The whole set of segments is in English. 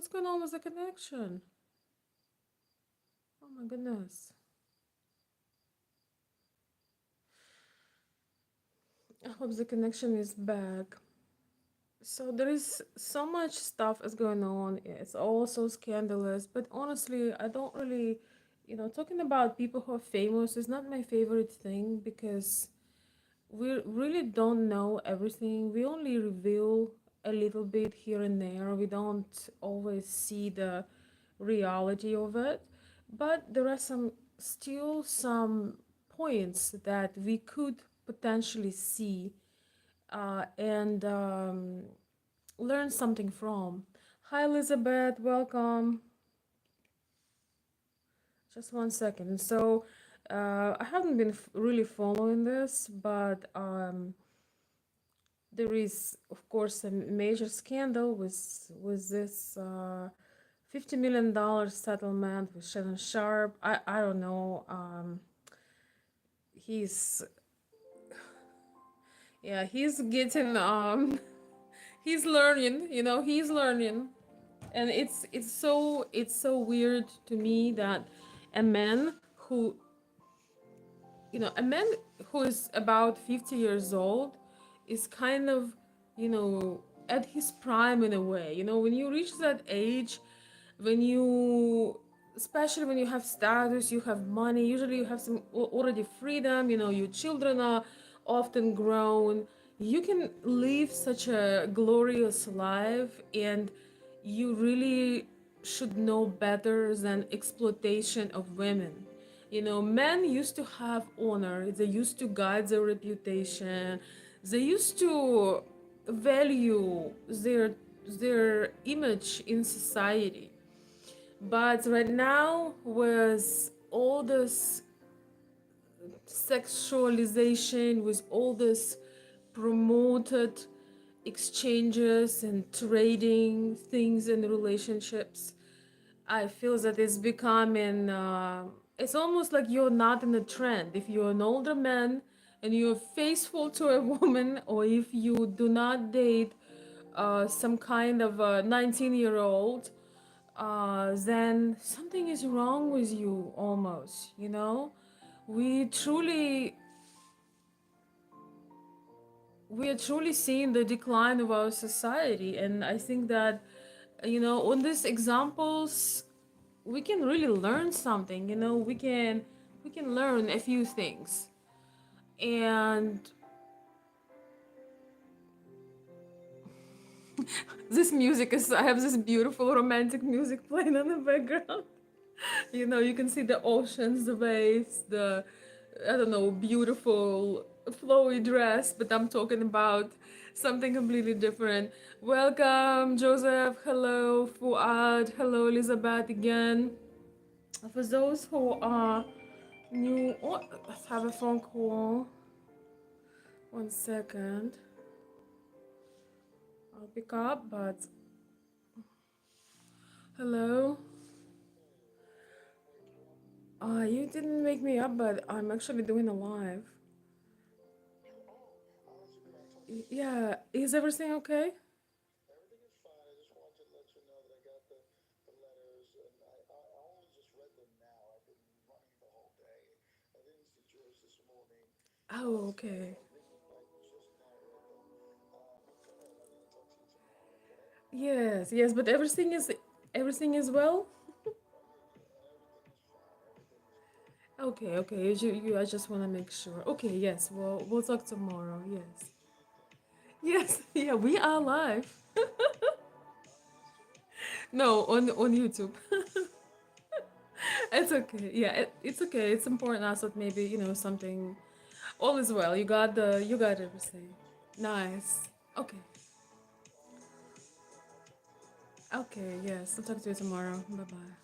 What's going on with the connection? Oh my goodness. I hope the connection is back. So there is so much stuff is going on. It's all so scandalous. But honestly, I don't really, talking about people who are famous is not my favorite thing because we really don't know everything. We only reveal a little bit here and there. We don't always see the reality of it. But there are still some points that we could potentially see and learn something from. Hi, Elizabeth. Welcome. Just one second. So, I haven't been really following this, but there is, of course, a major scandal with this $50 million settlement with Shannon Sharp. I don't know. He's yeah, he's getting he's learning. He's learning, and it's so weird to me that a man who a man who is about 50 years old is kind of at his prime in a way. When you reach that age, when you especially when you have status, you have money, usually you have some already freedom, your children are often grown, you can live such a glorious life, and you really should know better than exploitation of women. Men used to have honor, they used to guide their reputation, they used to value their image in society. But right now, with all this sexualization, with all this promoted exchanges and trading things in relationships, I feel that it's becoming, it's almost like you're not in a trend. If you're an older man and you're faithful to a woman, or if you do not date some kind of a 19-year-old, then something is wrong with you almost. We truly, we are truly seeing the decline of our society. And I think that, on these examples, we can really learn something. We can learn a few things. And this music is, I have this beautiful romantic music playing in the background. You can see the oceans, the waves, the, I don't know, beautiful flowy dress, but I'm talking about something completely different. Welcome, Joseph. Hello, Fuad. Hello, Elizabeth again. For those who are new, oh, let's have a phone call. 1 second. I'll pick up, but hello. You didn't wake me up, but I'm actually doing a live. Yeah, is everything okay? Oh, okay. Yes, yes, but everything is well. Okay, okay. I just want to make sure. Okay, yes. Well, we'll talk tomorrow. Yes, yes, yeah. We are live. No, on YouTube. It's okay. Yeah, it's okay. It's important also that maybe something. All is well. You got everything. Nice. Okay. Okay. Yes. I'll talk to you tomorrow. Bye bye.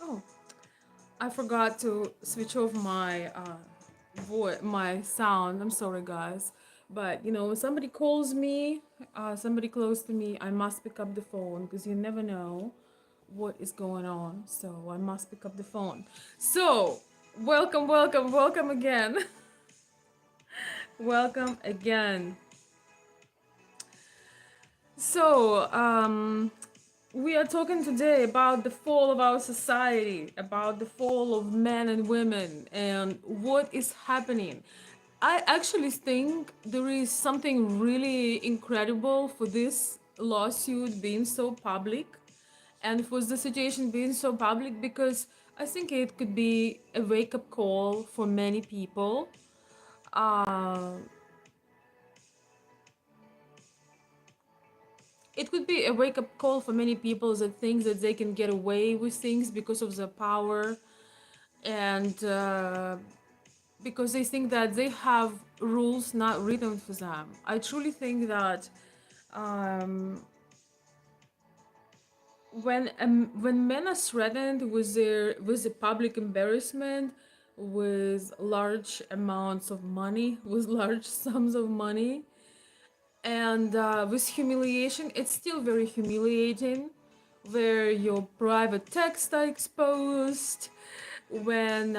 Oh, I forgot to switch off my my sound. I'm sorry, guys. But when somebody calls me, somebody close to me, I must pick up the phone because you never know what is going on. So I must pick up the phone. So welcome, welcome, welcome again. Welcome again. So, we are talking today about the fall of our society, about the fall of men and women, and what is happening. I actually think there is something really incredible for this lawsuit being so public and for the situation being so public because I think it could be a wake up call for many people. Uh, it could be a wake up call for many people that think that they can get away with things because of their power and because they think that they have rules not written for them. I truly think that um, when men are threatened with the public embarrassment, with large amounts of money, with large sums of money, and with humiliation, it's still very humiliating, where your private texts are exposed, when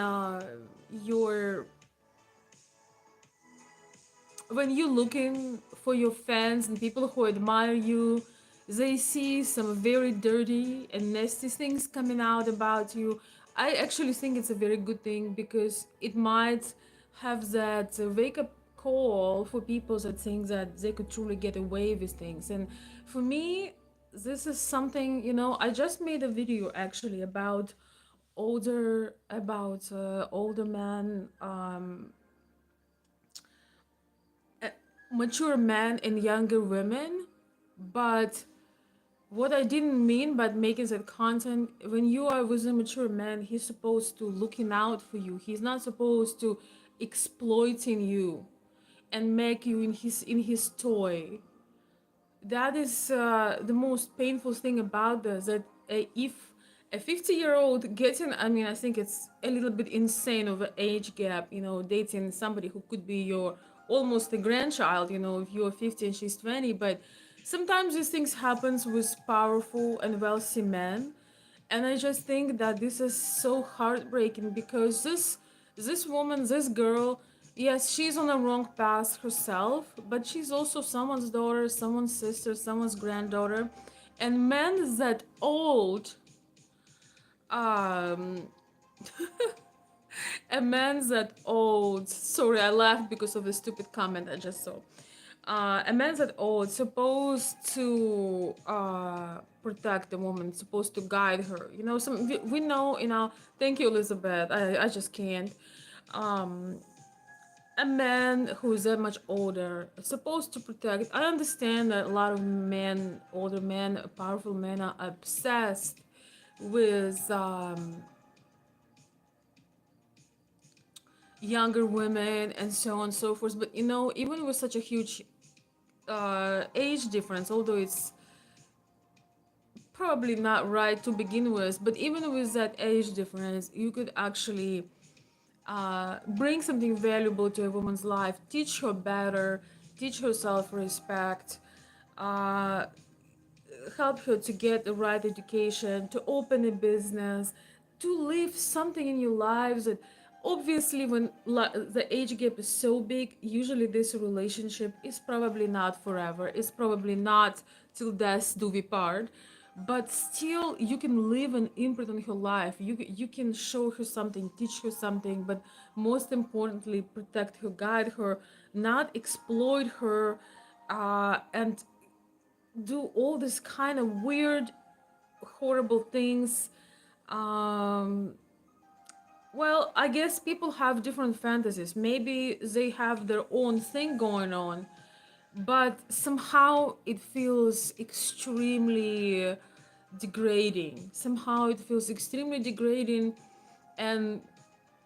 you're when you're looking for your fans and people who admire you, they see some very dirty and nasty things coming out about you. I actually think it's a very good thing because it might have that wake up call for people that think that they could truly get away with things. And for me, this is something, I just made a video actually older men, mature men and younger women. But what I didn't mean by making that content, when you are with a mature man, he's supposed to looking out for you. He's not supposed to exploiting you and make you in his toy. That is the most painful thing about this, that if a 50-year-old getting, I mean, I think it's a little bit insane of an age gap, dating somebody who could be your almost a grandchild, if you're 50 and she's 20. But sometimes these things happens with powerful and wealthy men, and I just think that this is so heartbreaking because this woman, this girl, yes, she's on the wrong path herself, but she's also someone's daughter, someone's sister, someone's granddaughter. And men that old, um a man that old, sorry, I laughed because of the stupid comment I just saw. A man that old supposed to protect the woman, supposed to guide her. We know. Thank you, Elizabeth. I just can't. Um, a man who's that much older supposed to protect. I understand that a lot of men, older men, powerful men, are obsessed with younger women and so on and so forth. But even with such a huge age difference, although it's probably not right to begin with, but even with that age difference, you could actually bring something valuable to a woman's life, teach her better, teach her self-respect, uh, help her to get the right education, to open a business, to leave something in your lives. That obviously, when the age gap is so big, usually this relationship is probably not forever. It's probably not till death do we part. But still, you can leave an imprint on her life. You can show her something, teach her something, but most importantly, protect her, guide her, not exploit her, and do all this kind of weird, horrible things. Um, well, I guess people have different fantasies. Maybe they have their own thing going on, but somehow it feels extremely degrading. Somehow it feels extremely degrading, and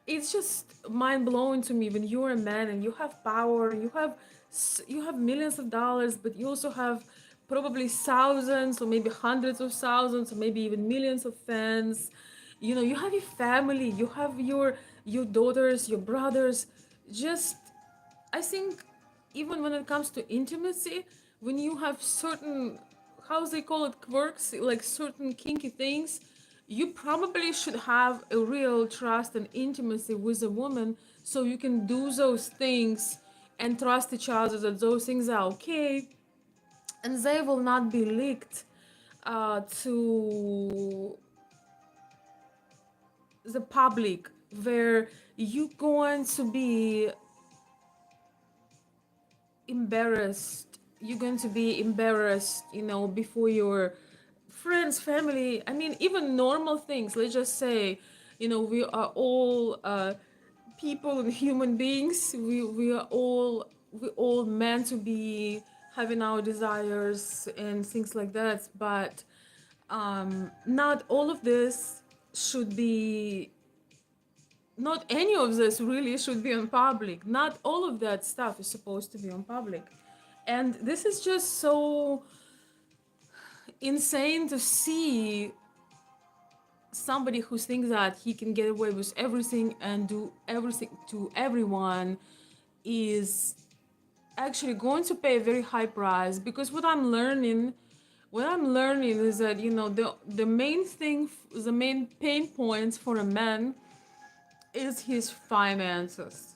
it's just mind blowing to me when you're a man and you have power, you have millions of dollars, but you also have probably thousands or maybe hundreds of thousands or maybe even millions of fans. You have your family, you have your daughters, your brothers. Just, I think, even when it comes to intimacy, when you have certain, how they call it, quirks, like certain kinky things, you probably should have a real trust and intimacy with a woman so you can do those things and trust each other that those things are okay and they will not be leaked to the public, where you going to be embarrassed. You're going to be embarrassed, you know, before your friends, family. I mean, even normal things. Let's just say, you know, we are all people and human beings. We all meant to be having our desires and things like that. But not all of this should be, not any of this really should be on public. Not all of that stuff is supposed to be on public. And this is just so insane to see somebody who thinks that he can get away with everything and do everything to everyone is actually going to pay a very high price. Because what I'm learning is that, you know, the main thing, the main pain points for a man is his finances.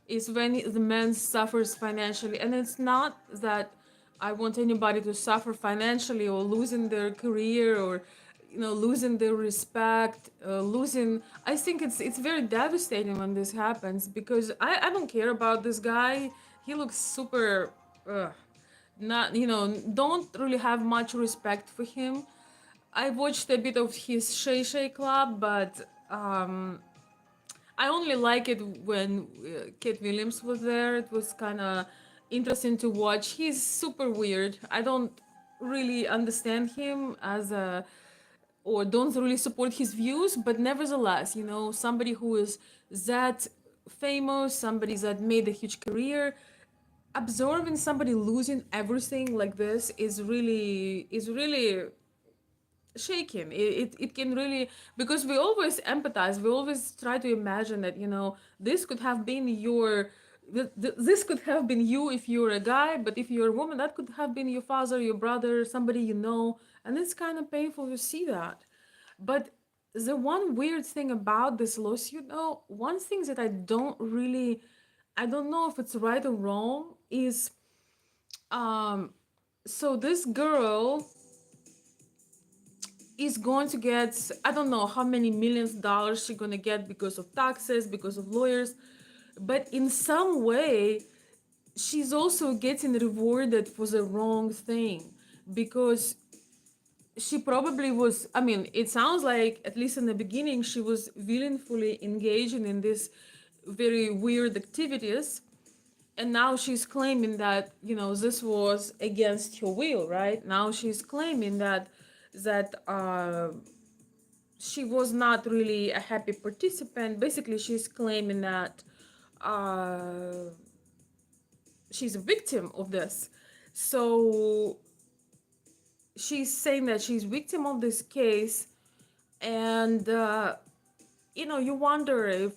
Is when the man suffers financially. And it's not that I want anybody to suffer financially or losing their career, or, you know, losing their respect, losing. I think it's very devastating when this happens, because I don't care about this guy. He looks super, not, you know, don't really have much respect for him. I watched a bit of his Shay Shay Club, but I only like it when Kate Williams was there. It was kind of interesting to watch. He's super weird. I don't really understand him as a, or don't really support his views, but nevertheless, you know, somebody who is that famous, somebody that made a huge career, absorbing somebody losing everything like this is really shaking. It can really, because we always empathize, we always try to imagine that, you know, this could have been this could have been you if you're a guy, but if you're a woman, that could have been your father, your brother, somebody you know. And it's kind of painful to see that. But the one weird thing about this lawsuit, though, one thing that I don't know if it's right or wrong, is so this girl is going to get, I don't know how many millions of dollars she's going to get because of taxes, because of lawyers, but in some way she's also getting rewarded for the wrong thing, because she probably was, I mean, it sounds like, at least in the beginning, she was willingly engaging in this very weird activities, and now she's claiming that, you know, this was against her will. Right now she's claiming that she was not really a happy participant. Basically, she's claiming that uh, she's a victim of this. So she's saying that she's victim of this case, and you know, you wonder if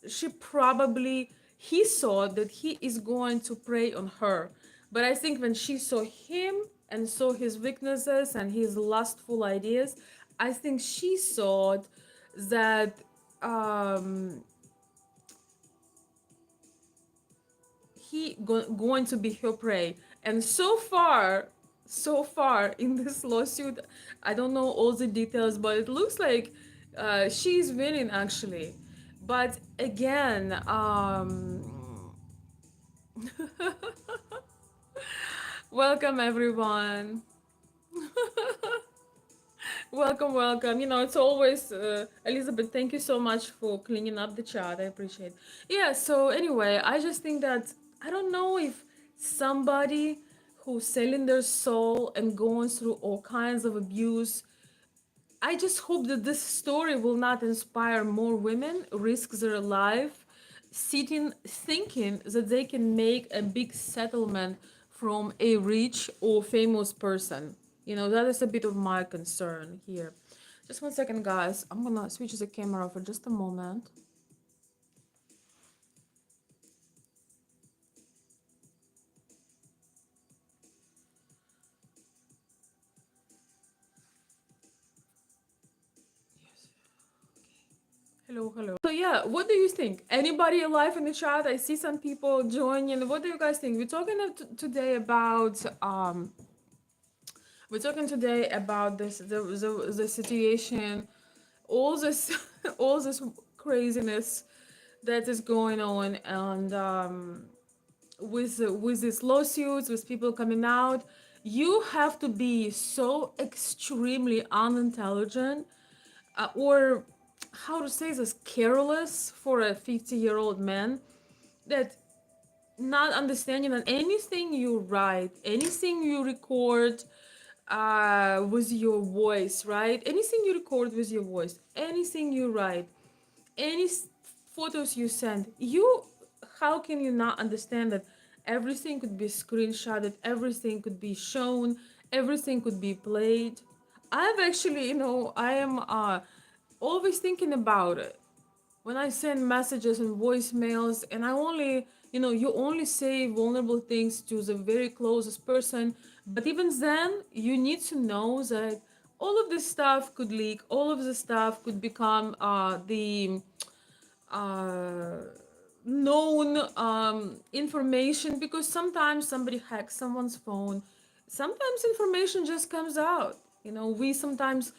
she probably, he saw that he is going to prey on her. But I think when she saw him and saw his weaknesses and his lustful ideas, I think she thought that um, going to be her prey. And so far in this lawsuit, I don't know all the details, but it looks like she's winning actually. But again, welcome everyone. Welcome. You know, it's always Elizabeth. Thank you so much for cleaning up the chat. I appreciate. Yeah. So anyway, I just think that I don't know if somebody who's selling their soul and going through all kinds of abuse. I just hope that this story will not inspire more women risk their life, sitting thinking that they can make a big settlement from a rich or famous person. You know, that is a bit of my concern here. Just one second, guys. I'm gonna switch the camera for just a moment. Hello. So yeah, what do you think? Anybody alive in the chat? I see some people joining. What do you guys think? We're talking today about We're talking today about the situation, all this all this craziness that is going on, and with these lawsuits, with people coming out, you have to be so extremely unintelligent, or how to say this, careless for a 50-year-old man, that not understanding that anything you write, anything you record with your voice, right? Anything you record with your voice, anything you write, any photos you send, you, how can you not understand that everything could be screenshotted, everything could be shown, everything could be played? I've actually, I am always thinking about it when I send messages and voicemails, and I only, you only say vulnerable things to the very closest person. But even then, you need to know that all of this stuff could leak, all of this stuff could become the uh, known information, because sometimes somebody hacks someone's phone. Sometimes information just comes out. We sometimes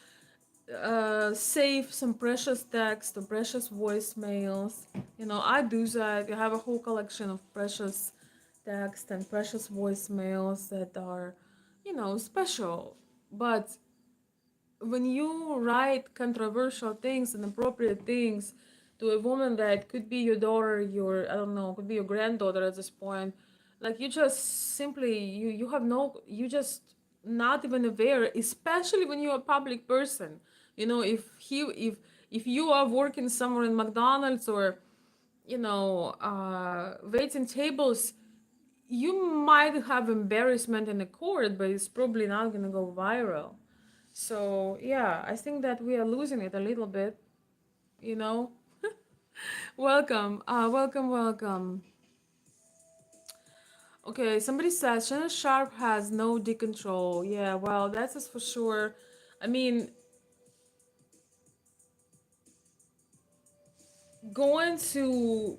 save some precious text or precious voicemails. I do that. I have a whole collection of precious text and precious voicemails that are, special. But when you write controversial things, inappropriate things to a woman that could be your daughter, your, I don't know, could be your granddaughter at this point, like, you just simply, you have no, you just not even aware, especially when you're a public person. If you are working somewhere in McDonald's, or waiting tables, you might have embarrassment in the court, but it's probably not going to go viral. So yeah, I think that we are losing it a little bit, you know. Welcome, welcome. Okay, somebody says Shannon Sharp has no D control. Yeah, well, that's just for sure. I mean, going to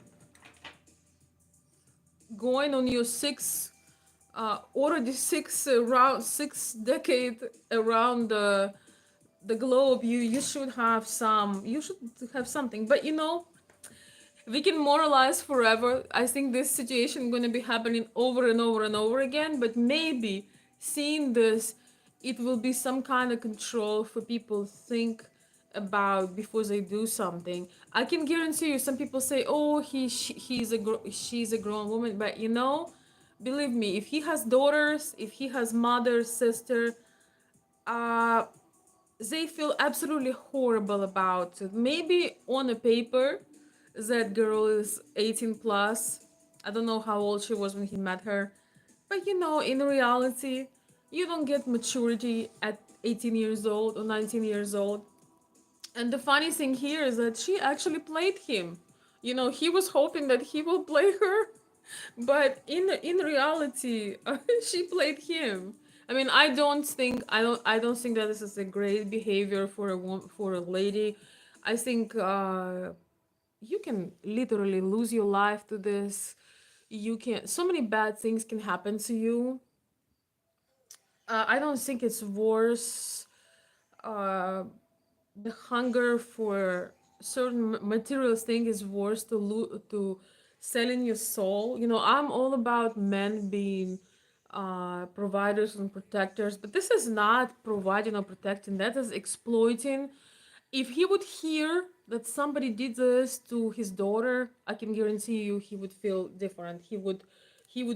going on your already six decade around the globe, you should have something. But we can moralize forever. I think this situation going to be happening over and over and over again, but maybe seeing this, it will be some kind of control for people to think about before they do something. I can guarantee you, some people say, "Oh, she's a grown woman," but believe me, if he has daughters, if he has mother, sister, uh, they feel absolutely horrible about it. Maybe on a paper, that girl is 18 plus. I don't know how old she was when he met her. But in reality, you don't get maturity at 18 years old or 19 years old. And the funny thing here is that she actually played him. He was hoping that he will play her, but in reality, she played him. I mean, I don't think that this is a great behavior for for a lady. I think you can literally lose your life to this. You can, so many bad things can happen to you. I don't think it's worse. Uh, the hunger for certain material thing is worse to selling your soul. I'm all about men being providers and protectors, but this is not providing or protecting. That is exploiting. If he would hear that somebody did this to his daughter, I can guarantee you he would feel different. He would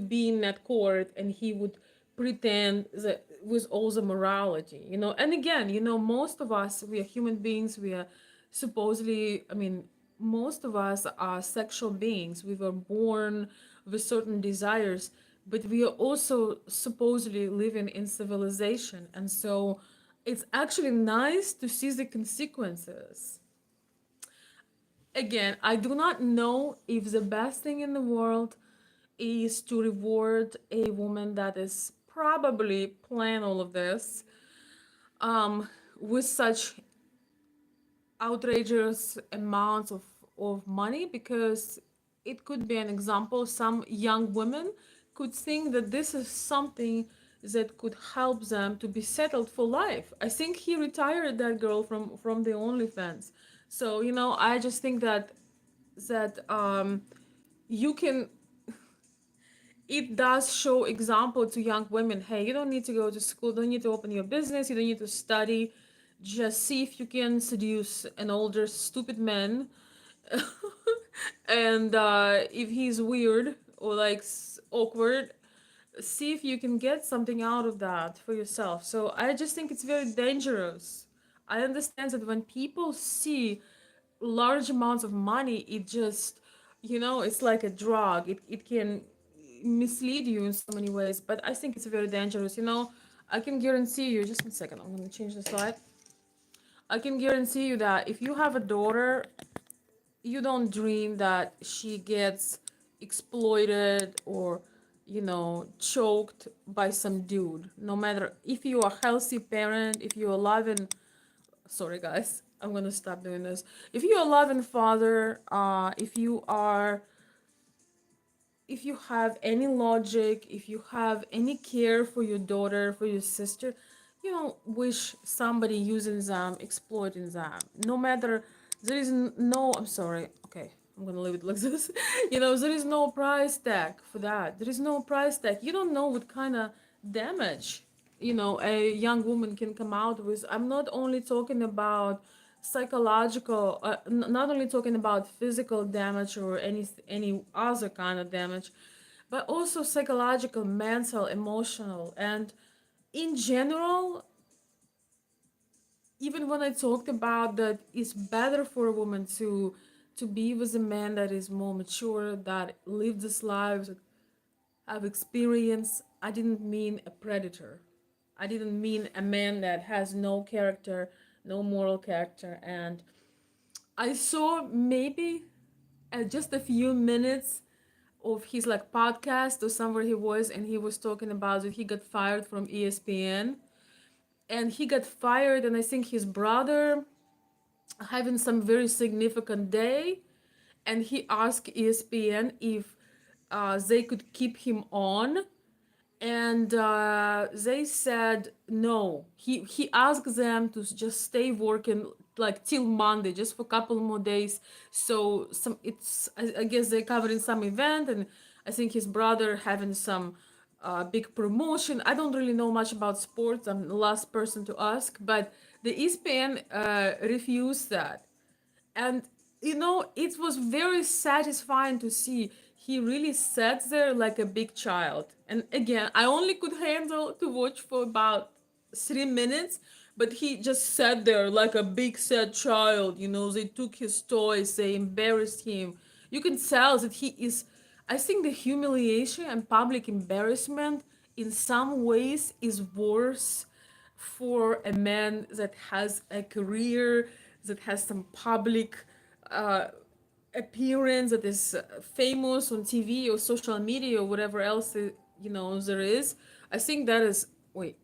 be in that court, and he would pretend that with all the morality. And again, most of us, we are human beings. We are supposedly, I mean, most of us are sexual beings. We were born with certain desires, but we are also supposedly living in civilization. And so it's actually nice to see the consequences. Again, I do not know if the best thing in the world is to reward a woman that is probably plan all of this with such outrageous amounts of money, because it could be an example. Some young women could think that this is something that could help them to be settled for life. I think he retired that girl from the OnlyFans. So, I just think that you can it does show example to young women. Hey, you don't need to go to school, don't need to open your business, you don't need to study. Just see if you can seduce an older stupid man. And if he's weird or like awkward, see if you can get something out of that for yourself. So I just think it's very dangerous. I understand that when people see large amounts of money, it just, it's like a drug. It can mislead you in so many ways, but I think it's very dangerous. I can guarantee you, just one second, I'm going to change the slide. I can guarantee you that if you have a daughter, you don't dream that she gets exploited or choked by some dude. No matter if you're a healthy parent, if you're a loving, sorry guys, I'm gonna stop doing this, if you're a loving father, if you have any logic, if you have any care for your daughter, for your sister, you don't wish somebody using them, exploiting them. No matter, there is no, I'm sorry, okay, I'm gonna leave it like this. There is no price tag for that. There is no price tag. You don't know what kind of damage, a young woman can come out with. I'm not only talking about psychological, not only talking about physical damage or any other kind of damage, but also psychological, mental, emotional. And in general, even when I talked about that it's better for a woman to be with a man that is more mature, that lived his lives, that have experience, I didn't mean a predator. I didn't mean a man that has no character, no moral character. And I saw maybe just a few minutes of his like podcast or somewhere he was, and he was talking about that he got fired from ESPN. And he got fired, and I think his brother having some very significant day, and he asked ESPN if they could keep him on, and they said no. He asked them to just stay working like till Monday, just for a couple more days. So I guess they covering some event, and I think his brother having some big promotion. I don't really know much about sports. I'm the last person to ask, but the ESPN refused that. And it was very satisfying to see he really sat there like a big child. And again, I only could handle to watch for about 3 minutes, but he just sat there like a big sad child. They took his toys, they embarrassed him. You can tell that he is, I think the humiliation and public embarrassment in some ways is worse for a man that has a career, that has some public uh, appearance, that is famous on TV or social media or whatever else there is. I think that is wait.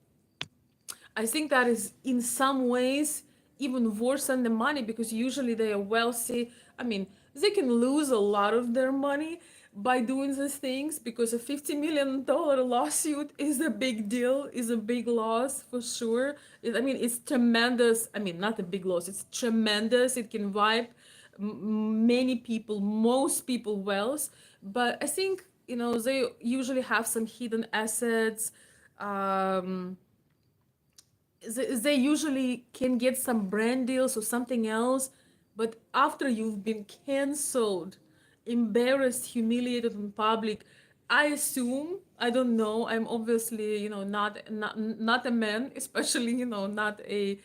I think that is in some ways even worse than the money, because usually they are wealthy. I mean, they can lose a lot of their money by doing these things, because a $50 million lawsuit is a big deal, is a big loss for sure. I mean, it's tremendous. I mean, not a big loss, it's tremendous. It can wipe many people, most people wealth. But I think, they usually have some hidden assets. Um, they usually can get some brand deals or something else, but after you've been canceled, embarrassed, humiliated in public, I assume, I don't know, I'm obviously not a man, especially not a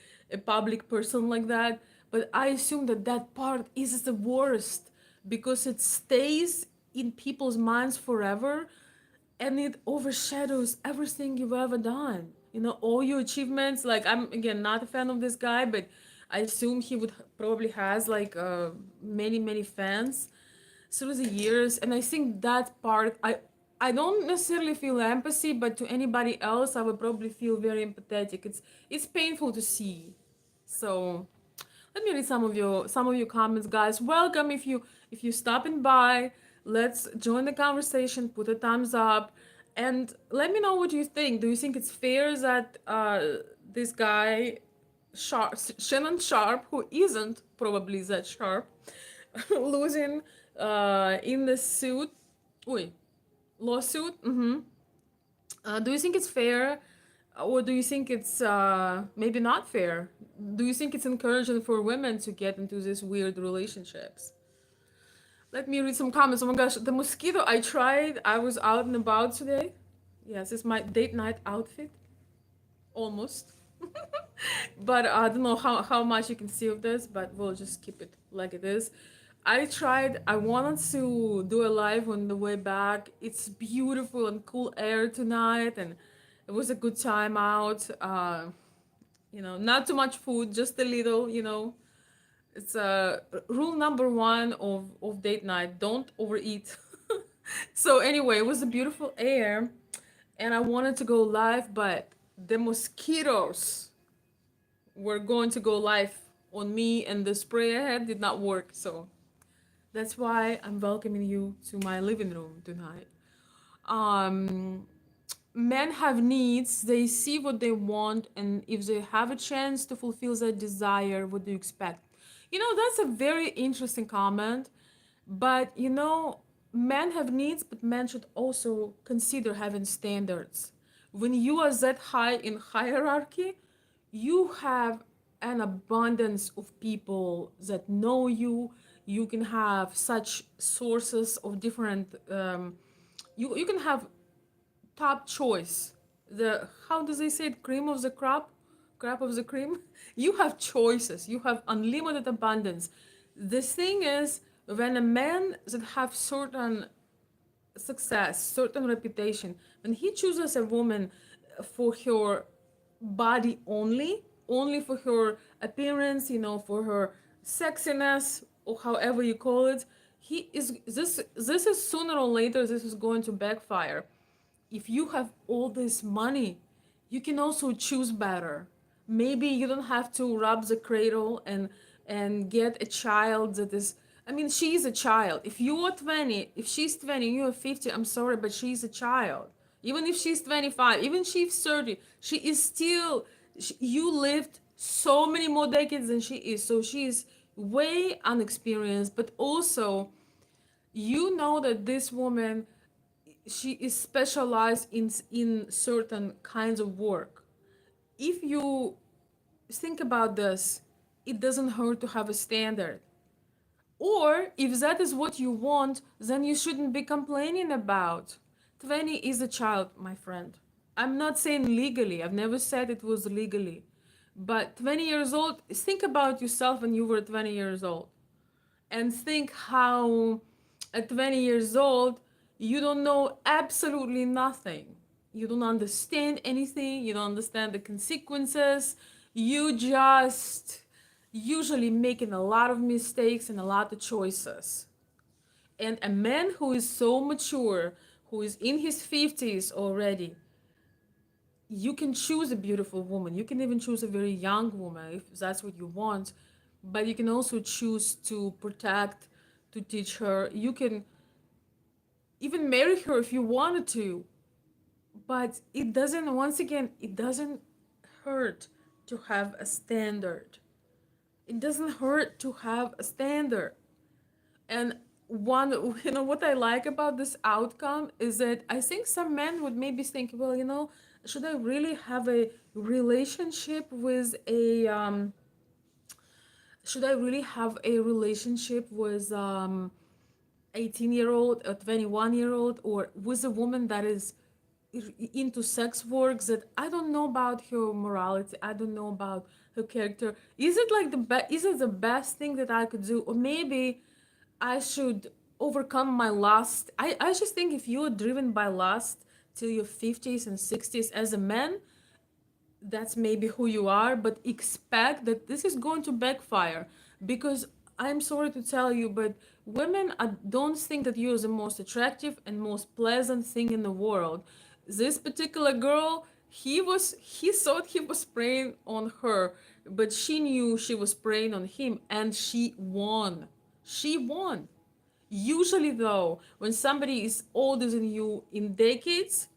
public person like that, but I assume that part is the worst, because it stays in people's minds forever, and it overshadows everything you've ever done. All your achievements. Like, I'm again not a fan of this guy, but I assume he would probably has like many many fans through the years. And I think that part, I don't necessarily feel empathy, but to anybody else I would probably feel very empathetic. It's painful to see. So let me read some of your comments, guys. Welcome if you stopping by. Let's join the conversation. Put a thumbs up. And let me know what you think. Do you think it's fair that this guy, Shannon Sharp, who isn't probably that sharp, losing in the suit, wait, lawsuit? Do you think it's fair, or do you think it's maybe not fair? Do you think it's encouraging for women to get into these weird relationships? Let me read some comments. Oh my gosh, the mosquito I tried. I was out and about today. Yes, it's my date night outfit. Almost. But I don't know how much you can see of this, but we'll just keep it like it is. I wanted to do a live on the way back. It's beautiful and cool air tonight, and it was a good time out. Not too much food, just a little, It's rule number one of date night: don't overeat. So anyway, it was a beautiful air, and I wanted to go live, but the mosquitoes were going to go live on me, and the spray I had did not work. So that's why I'm welcoming you to my living room tonight. Um, Men have needs, they see what they want, and if they have a chance to fulfill that desire, what do you expect? That's a very interesting comment. But men have needs, but men should also consider having standards. When you are that high in hierarchy, you have an abundance of people that know you. You can have such sources of different. You can have top choice. The how does they say it? Cream of the crop of the cream. You have choices. You have unlimited abundance. The thing is, when a man that have certain success, certain reputation, when he chooses a woman for her body only for her appearance, for her sexiness, or however you call it, he is this is sooner or later this is going to backfire. If you have all this money, you can also choose better. Maybe you don't have to rub the cradle and get a child that is. I mean, she is a child. If you are 20, if she's 20, you are 50, I'm sorry, but she's a child. Even if she's 25, even if she's 30, she is still, you lived so many more decades than she is. So she is way unexperienced, but also, that this woman, she is specialized in certain kinds of work. If you think about this, it doesn't hurt to have a standard. Or if that is what you want, then you shouldn't be complaining about. 20 is a child, my friend. I'm not saying legally. I've never said it was legally. But 20 years old, think about yourself when you were 20 years old. And think how at 20 years old, you don't know absolutely nothing. You don't understand anything. You don't understand the consequences. You just usually making a lot of mistakes and a lot of choices. And a man who is so mature, who is in his 50s already, you can choose a beautiful woman. You can even choose a very young woman if that's what you want. But you can also choose to protect, to teach her. You can even marry her if you wanted to. But once again, it doesn't hurt to have a standard. It doesn't hurt to have a standard. And what I like about this outcome is that I think some men would maybe think, well, should I really have a relationship with a, should I really have a relationship with 18-year-old or 21-year-old, or with a woman that is into sex works that I don't know about her morality, I don't know about her character. Is it like is it the best thing that I could do? Or maybe I should overcome my lust. I just think if you're driven by lust till your 50s and 60s as a man, that's maybe who you are, but expect that this is going to backfire. Because I'm sorry to tell you, but women don't think that you're the most attractive and most pleasant thing in the world. This particular girl, he thought he was preying on her, but she knew she was preying on him, and she won. She won. Usually though, when somebody is older than you in decades,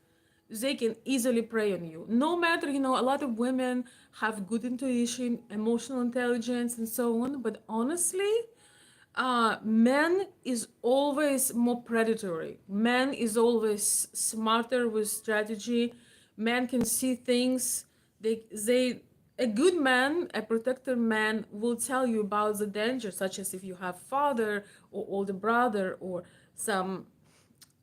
they can easily prey on you. No matter, a lot of women have good intuition, emotional intelligence, and so on. But honestly, men is always more predatory. Man is always smarter with strategy. Man can see things. They a good man, a protector man, will tell you about the danger, such as if you have father or older brother or some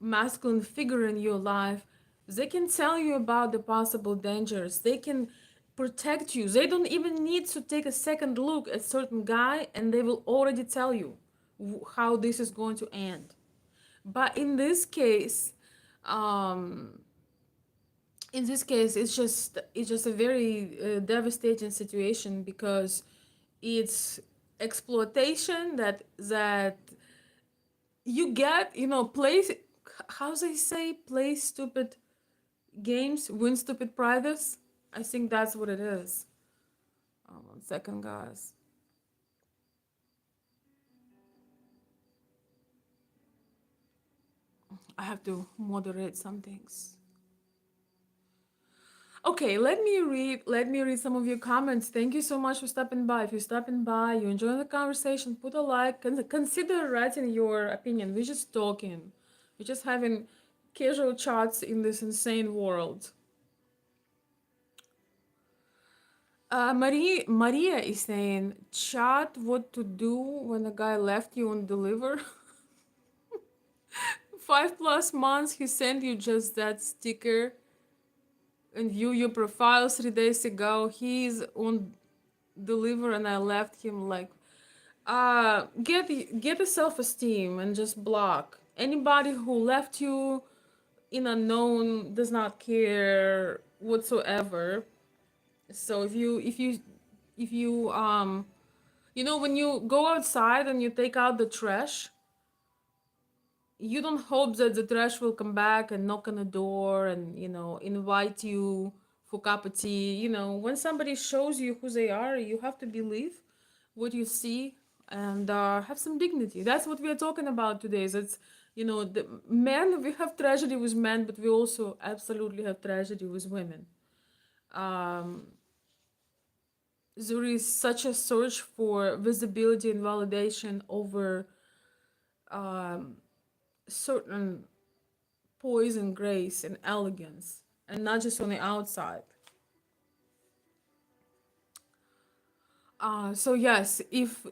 masculine figure in your life. They can tell you about the possible dangers. They can protect you. They don't even need to take a second look at certain guy, and they will already tell you how this is going to end. But um, in this case, it's just a very devastating situation, because it's exploitation that you get, play, how they say, play stupid games, win stupid prizes. I think that's what it is. 1 second, guys. I have to moderate some things. Okay, let me read some of your comments. Thank you so much for stopping by. If you're stopping by, you enjoying the conversation, put a like, consider writing your opinion. We're just talking. We're just having casual chats in this insane world. Maria is saying, chat what to do when a guy left you on deliver. 5+ months he sent you just that sticker and view your profile 3 days ago. He's on deliver and I left him like, get a self-esteem and just block. Anybody who left you in unknown does not care whatsoever. So if you when you go outside and you take out the trash, you don't hope that the trash will come back and knock on the door and invite you for cup of tea. When somebody shows you who they are, you have to believe what you see and have some dignity. That's what we are talking about today. Is it's the men, we have tragedy with men, but we also absolutely have tragedy with women. um, there is such a search for visibility and validation over um, certain poise and grace and elegance, and not just on the outside. So yes, if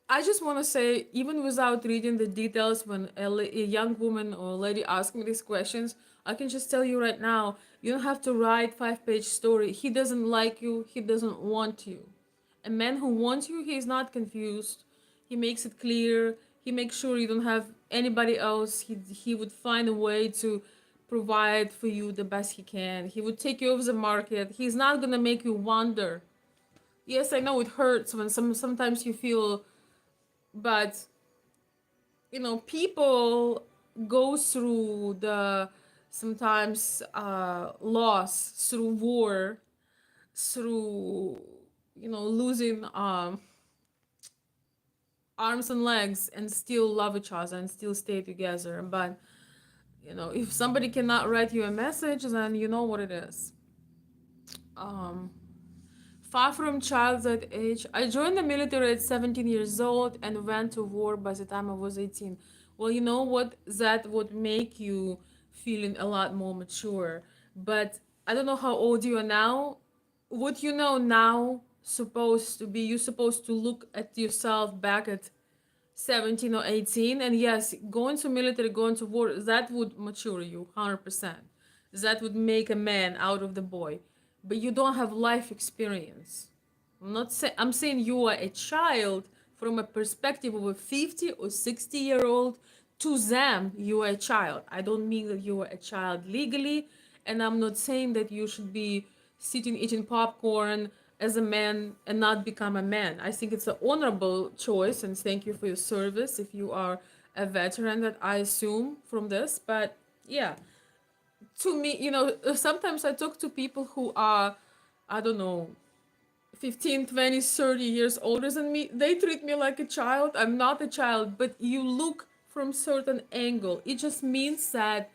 I just want to say, even without reading the details, when a young woman or lady asks me these questions, I can just tell you right now, you don't have to write 5-page story. He doesn't like you. He doesn't want you. A man who wants you, he is not confused. He makes it clear. He makes sure you don't have anybody else. He would find a way to provide for you the best he can. He would take you over the market. He's not gonna make you wonder. Yes, I know it hurts when sometimes you feel, but people go through the sometimes loss, through war, through losing arms and legs, and still love each other and still stay together. But if somebody cannot write you a message, then you know what it is. um Far from childhood age. I joined the military at 17 years old and went to war by the time I was 18. Well, you know what? That would make you feeling a lot more mature. But I don't know how old you are now. What you know now supposed to be, you're supposed to look at yourself back at 17 or 18, and yes, going to military, going to war, that would mature you 100%. That would make a man out of the boy. But you don't have life experience. I'm saying you are a child from a perspective of a 50 or 60-year-old. To them, you are a child. I don't mean that you are a child legally, and I'm not saying that you should be sitting eating popcorn as a man and not become a man. I think it's an honorable choice, and thank you for your service if you are a veteran, that I assume from this. But yeah, to me, sometimes I talk to people who are, I don't know, 15, 20, 30 years older than me. They treat me like a child. I'm not a child, but you look from certain angle. It just means that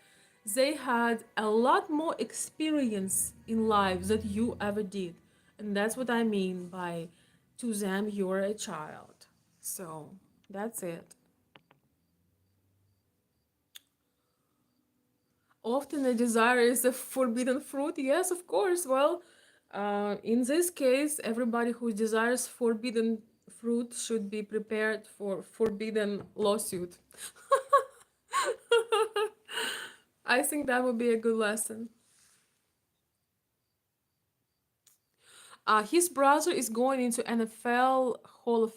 they had a lot more experience in life that you ever did. And that's what I mean by to them you're a child. So that's it. Often a desire is a forbidden fruit. Yes, of course. Well, in this case, everybody who desires forbidden fruit should be prepared for forbidden lawsuit. I think that would be a good lesson. His brother is going into NFL Hall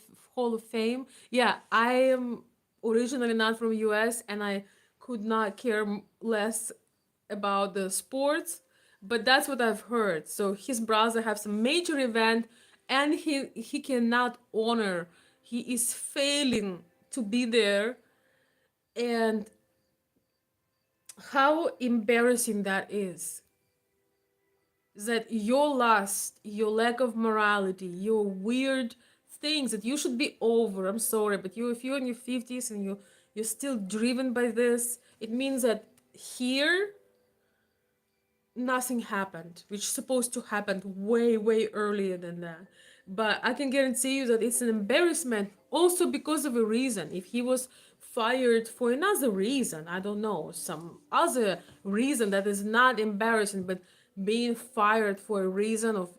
of Fame. Yeah, I am originally not from US, and I could not care less about the sports, but that's what I've heard. So his brother have some major event, and he cannot honor. He is failing to be there, and how embarrassing that is. That your lust, your lack of morality, your weird things that you should be over. I'm sorry, but if you're in your 50s and you're still driven by this, it means that here nothing happened, which is supposed to happen way earlier than that. But I can guarantee you that it's an embarrassment also because of a reason. If he was fired for another reason, I don't know, some other reason that is not embarrassing, but being fired for a reason of,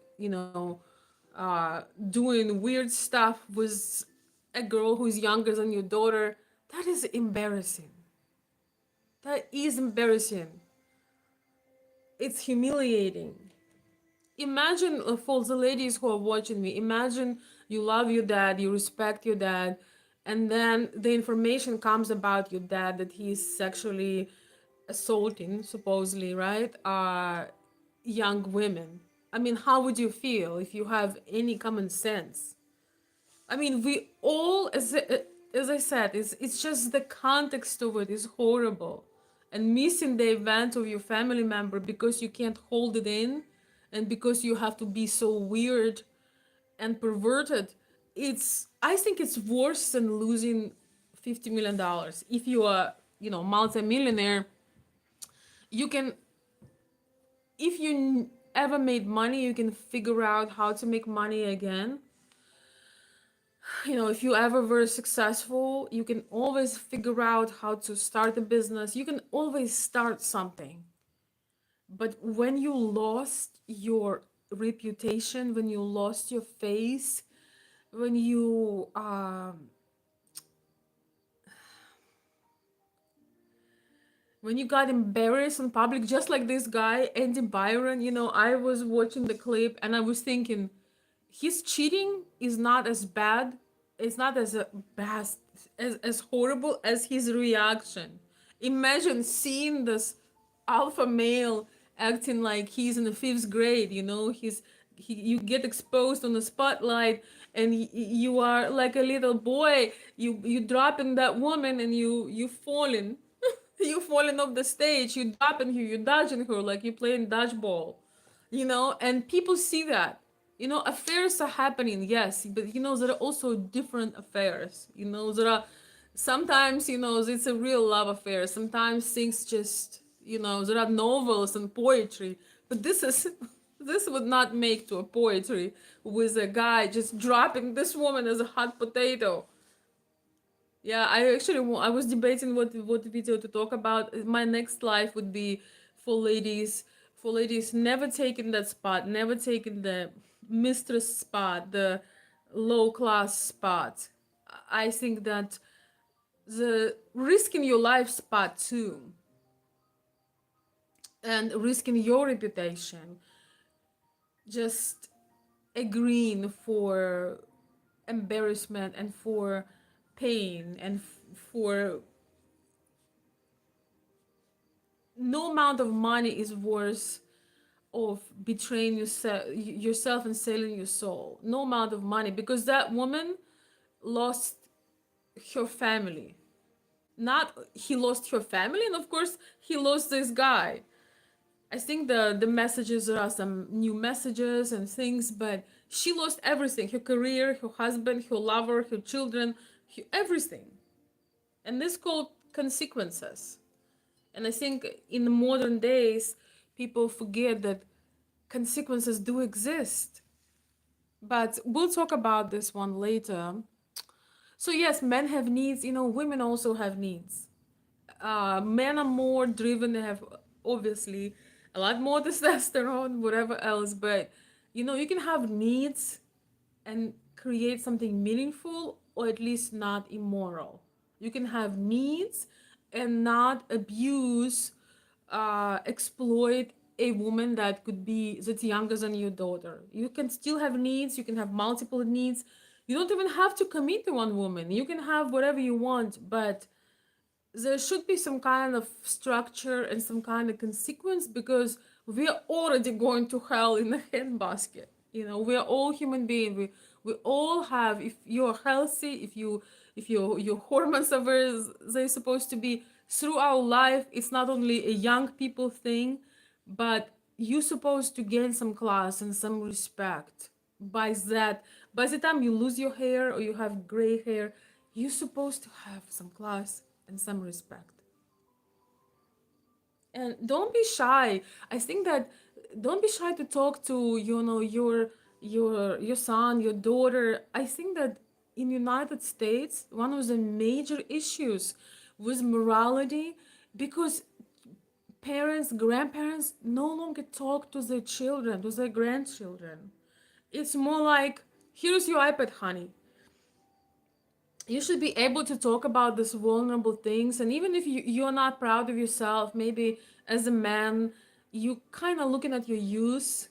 doing weird stuff with a girl who's younger than your daughter, that is embarrassing. That is embarrassing. It's humiliating. Imagine, for the ladies who are watching me, imagine you love your dad, you respect your dad, and then the information comes about your dad that he's sexually assaulting, supposedly, right, young women. I mean, how would you feel if you have any common sense? I mean, we all, as I said, it's just the context of it is horrible, and missing the event of your family member because you can't hold it in, and because you have to be so weird and perverted. I think it's worse than losing $50 million. If you are, multimillionaire, you can, if you ever made money, you can figure out how to make money again. If you ever were successful, you can always figure out how to start a business. You can always start something. But when you lost your reputation, when you lost your face, when you got embarrassed in public, just like this guy, Andy Byron, I was watching the clip and I was thinking, his cheating is not as bad, it's not as bad, as horrible as his reaction. Imagine seeing this alpha male acting like he's in the fifth grade, you get exposed on the spotlight, and you are like a little boy, you dropping that woman, and you falling you falling off the stage, you dropping her, you dodging her like you playing dodgeball, and people see that. Affairs are happening, yes, but there are also different affairs. There are sometimes, it's a real love affair. Sometimes things just, there are novels and poetry, but this is this would not make to a poetry with a guy just dropping this woman as a hot potato. Yeah, I was debating what video to talk about. My next life would be for ladies never taking that spot, never taking the mistress spot, the low class spot. I think that the risking your life spot too, and risking your reputation, just agreeing for embarrassment and for pain and for no amount of money is worth of betraying yourself and selling your soul. No amount of money, because that woman lost her family. Not he lost her family, and of course he lost this guy. I think the messages, there are some new messages and things, but she lost everything: her career, her husband, her lover, her children, everything. And this called consequences. And I think in the modern days, people forget that consequences do exist. But we'll talk about this one later. So yes, men have needs, women also have needs. Men are more driven, they have obviously a lot more testosterone, whatever else, but you can have needs and create something meaningful, or at least not immoral. You can have needs and not abuse, exploit a woman that's younger than your daughter. You can still have needs, you can have multiple needs. You don't even have to commit to one woman. You can have whatever you want, but there should be some kind of structure and some kind of consequence, because we are already going to hell in a handbasket. We are all human beings. We all have, if you're healthy, if your hormones are where they're supposed to be through our life, it's not only a young people thing, but you're supposed to gain some class and some respect by that. By the time you lose your hair or you have gray hair, you're supposed to have some class and some respect. And don't be shy. I think that don't be shy to talk to your son, your daughter. I think that in United States, one of the major issues with morality, because parents, grandparents no longer talk to their children, to their grandchildren. It's more like, here's your iPad, honey. You should be able to talk about these vulnerable things. And even if you're not proud of yourself, maybe as a man, you kind of looking at your youth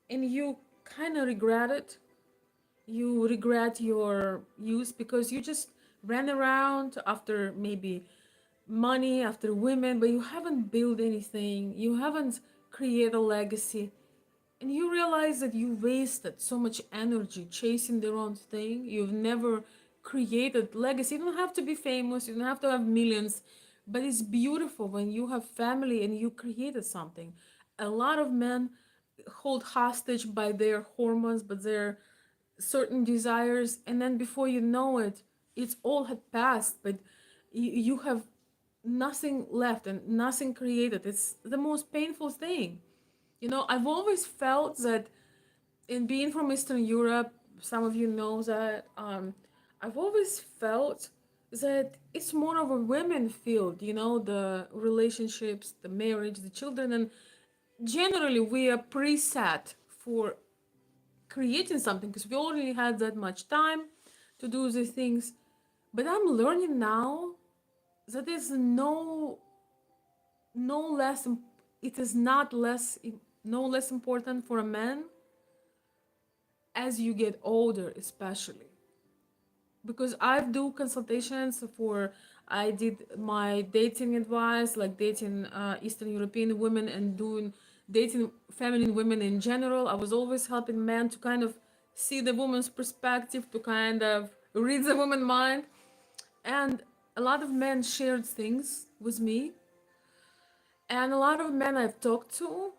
and you kind of regret it. You regret your youth because you just ran around after maybe money, after women, but you haven't built anything. You haven't created a legacy. And you realize that you wasted so much energy chasing the wrong thing. You've never created legacy. You don't have to be famous, you don't have to have millions, but it's beautiful when you have family and you created something. A lot of men hold hostage by their hormones, but their certain desires, and then before you know it, it's all had passed, but you have nothing left and nothing created. It's the most painful thing. I've always felt that, in being from Eastern Europe, some of you know that, I've always felt that it's more of a women field, the relationships, the marriage, the children, and generally we are preset for creating something because we already had that much time to do these things. But I'm learning now that there's no less, it is not less, no less important for a man as you get older, especially. Because I do consultations for, I did my dating advice, like dating Eastern European women and doing dating feminine women in general. I was always helping men to kind of see the woman's perspective, to kind of read the woman mind. And a lot of men shared things with me. And a lot of men I've talked to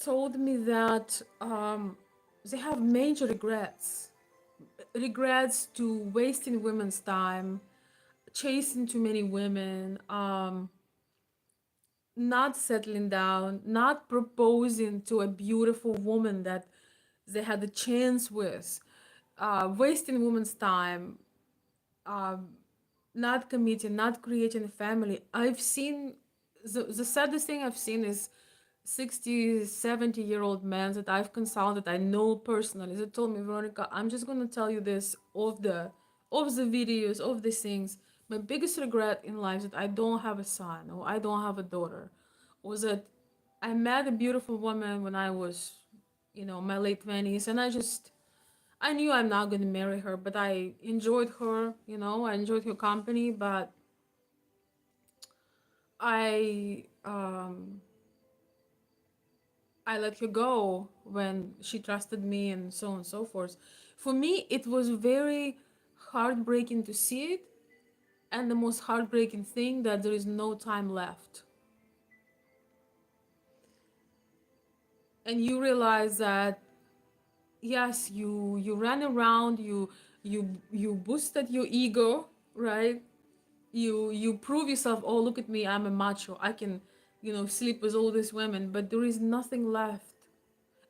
told me that they have major regrets to wasting women's time, chasing too many women, not settling down, not proposing to a beautiful woman that they had a chance with, wasting women's time, not committing, not creating a family. I've seen the saddest thing I've seen is 60, 70-year-old men that I've consulted, I know personally, that told me, Veronica, I'm just gonna tell you this of the videos, of these things. My biggest regret in life is that I don't have a son or I don't have a daughter. Was that I met a beautiful woman when I was, my late 20s, and I knew I'm not gonna marry her, but I enjoyed her, I enjoyed her company, but I let her go when she trusted me and so on and so forth. For me, it was very heartbreaking to see it, and the most heartbreaking thing that there is no time left. And you realize that yes, you ran around, you boosted your ego, right? You prove yourself, oh, look at me, I'm a macho. I can sleep with all these women, but there is nothing left.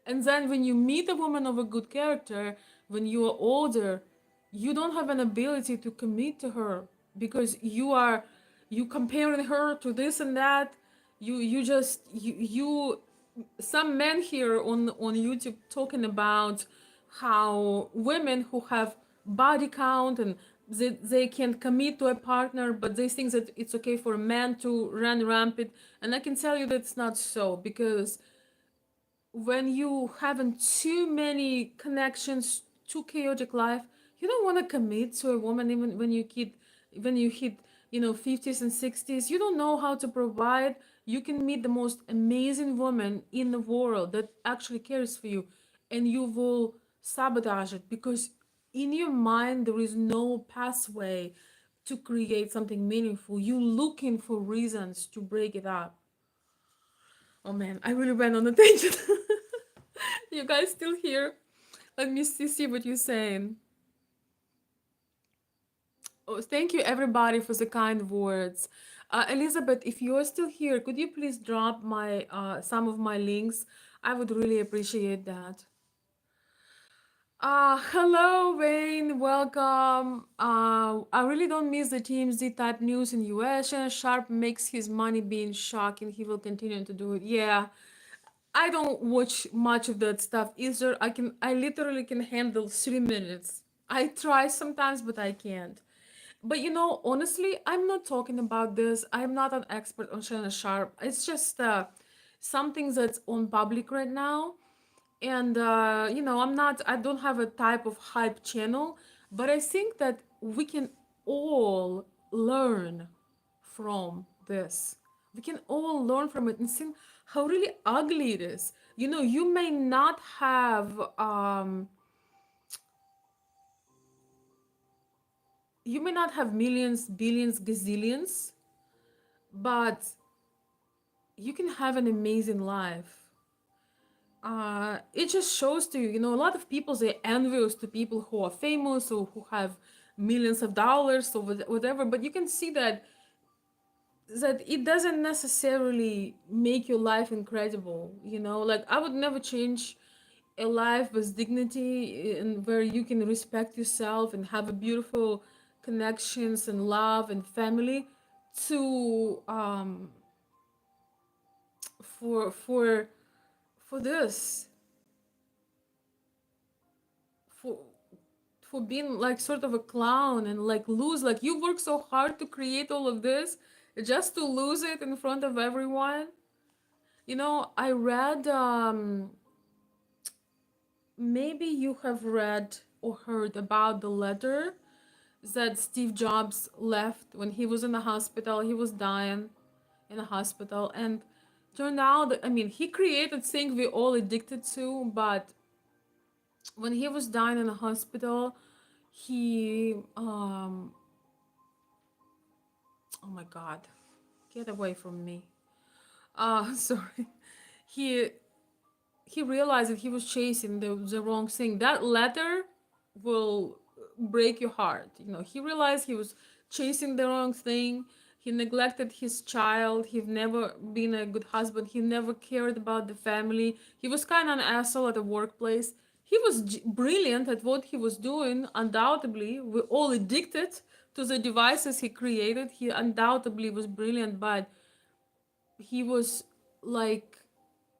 And then when you meet a woman of a good character, when you are older, you don't have an ability to commit to her because you comparing her to this and that. You just you some men here on YouTube talking about how women who have body count and they can commit to a partner, but they think that it's okay for a man to run rampant. And I can tell you that's not so, because when you having too many connections, too chaotic life, you don't want to commit to a woman even when you hit 50s and 60s. You don't know how to provide. You can meet the most amazing woman in the world that actually cares for you, and you will sabotage it because in your mind there is no pathway to create something meaningful. You looking for reasons to break it up. Oh man, I really went on a tangent. You guys still here? Let me see what you're saying. Oh, thank you everybody for the kind words. Elizabeth, if you're still here, could you please drop my some of my links? I would really appreciate that. Hello, Wayne. Welcome. I really don't miss the TMZ type news in US. Shannon Sharp makes his money being shocking. He will continue to do it. Yeah, I don't watch much of that stuff either. I literally can handle 3 minutes. I try sometimes, but I can't. But honestly, I'm not talking about this. I'm not an expert on Shannon Sharp. It's just something that's on public right now. And I don't have a type of hype channel, but I think that we can all learn from this. We can all learn from it and see how really ugly it is. You may not have millions, billions, gazillions, but you can have an amazing life. It just shows to you, a lot of people, they're envious to people who are famous or who have millions of dollars or whatever, but you can see that it doesn't necessarily make your life incredible. Like, I would never change a life with dignity and where you can respect yourself and have a beautiful connections and love and family to for this for for being like sort of a clown and like lose, like, you work so hard to create all of this just to lose it in front of everyone. I read, maybe you have read or heard about the letter that Steve Jobs left when he was in the hospital. He was dying in a hospital, and turned out that, I mean, he created things we all addicted to, but when he was dying in a hospital, he oh my god, get away from me. Sorry. He he realized that he was chasing the wrong thing. That letter will break your heart. He realized he was chasing the wrong thing. He neglected his child. He'd never been a good husband. He never cared about the family. He was kind of an asshole at the workplace. He was brilliant at what he was doing, undoubtedly. We're all addicted to the devices he created. He undoubtedly was brilliant, but he was like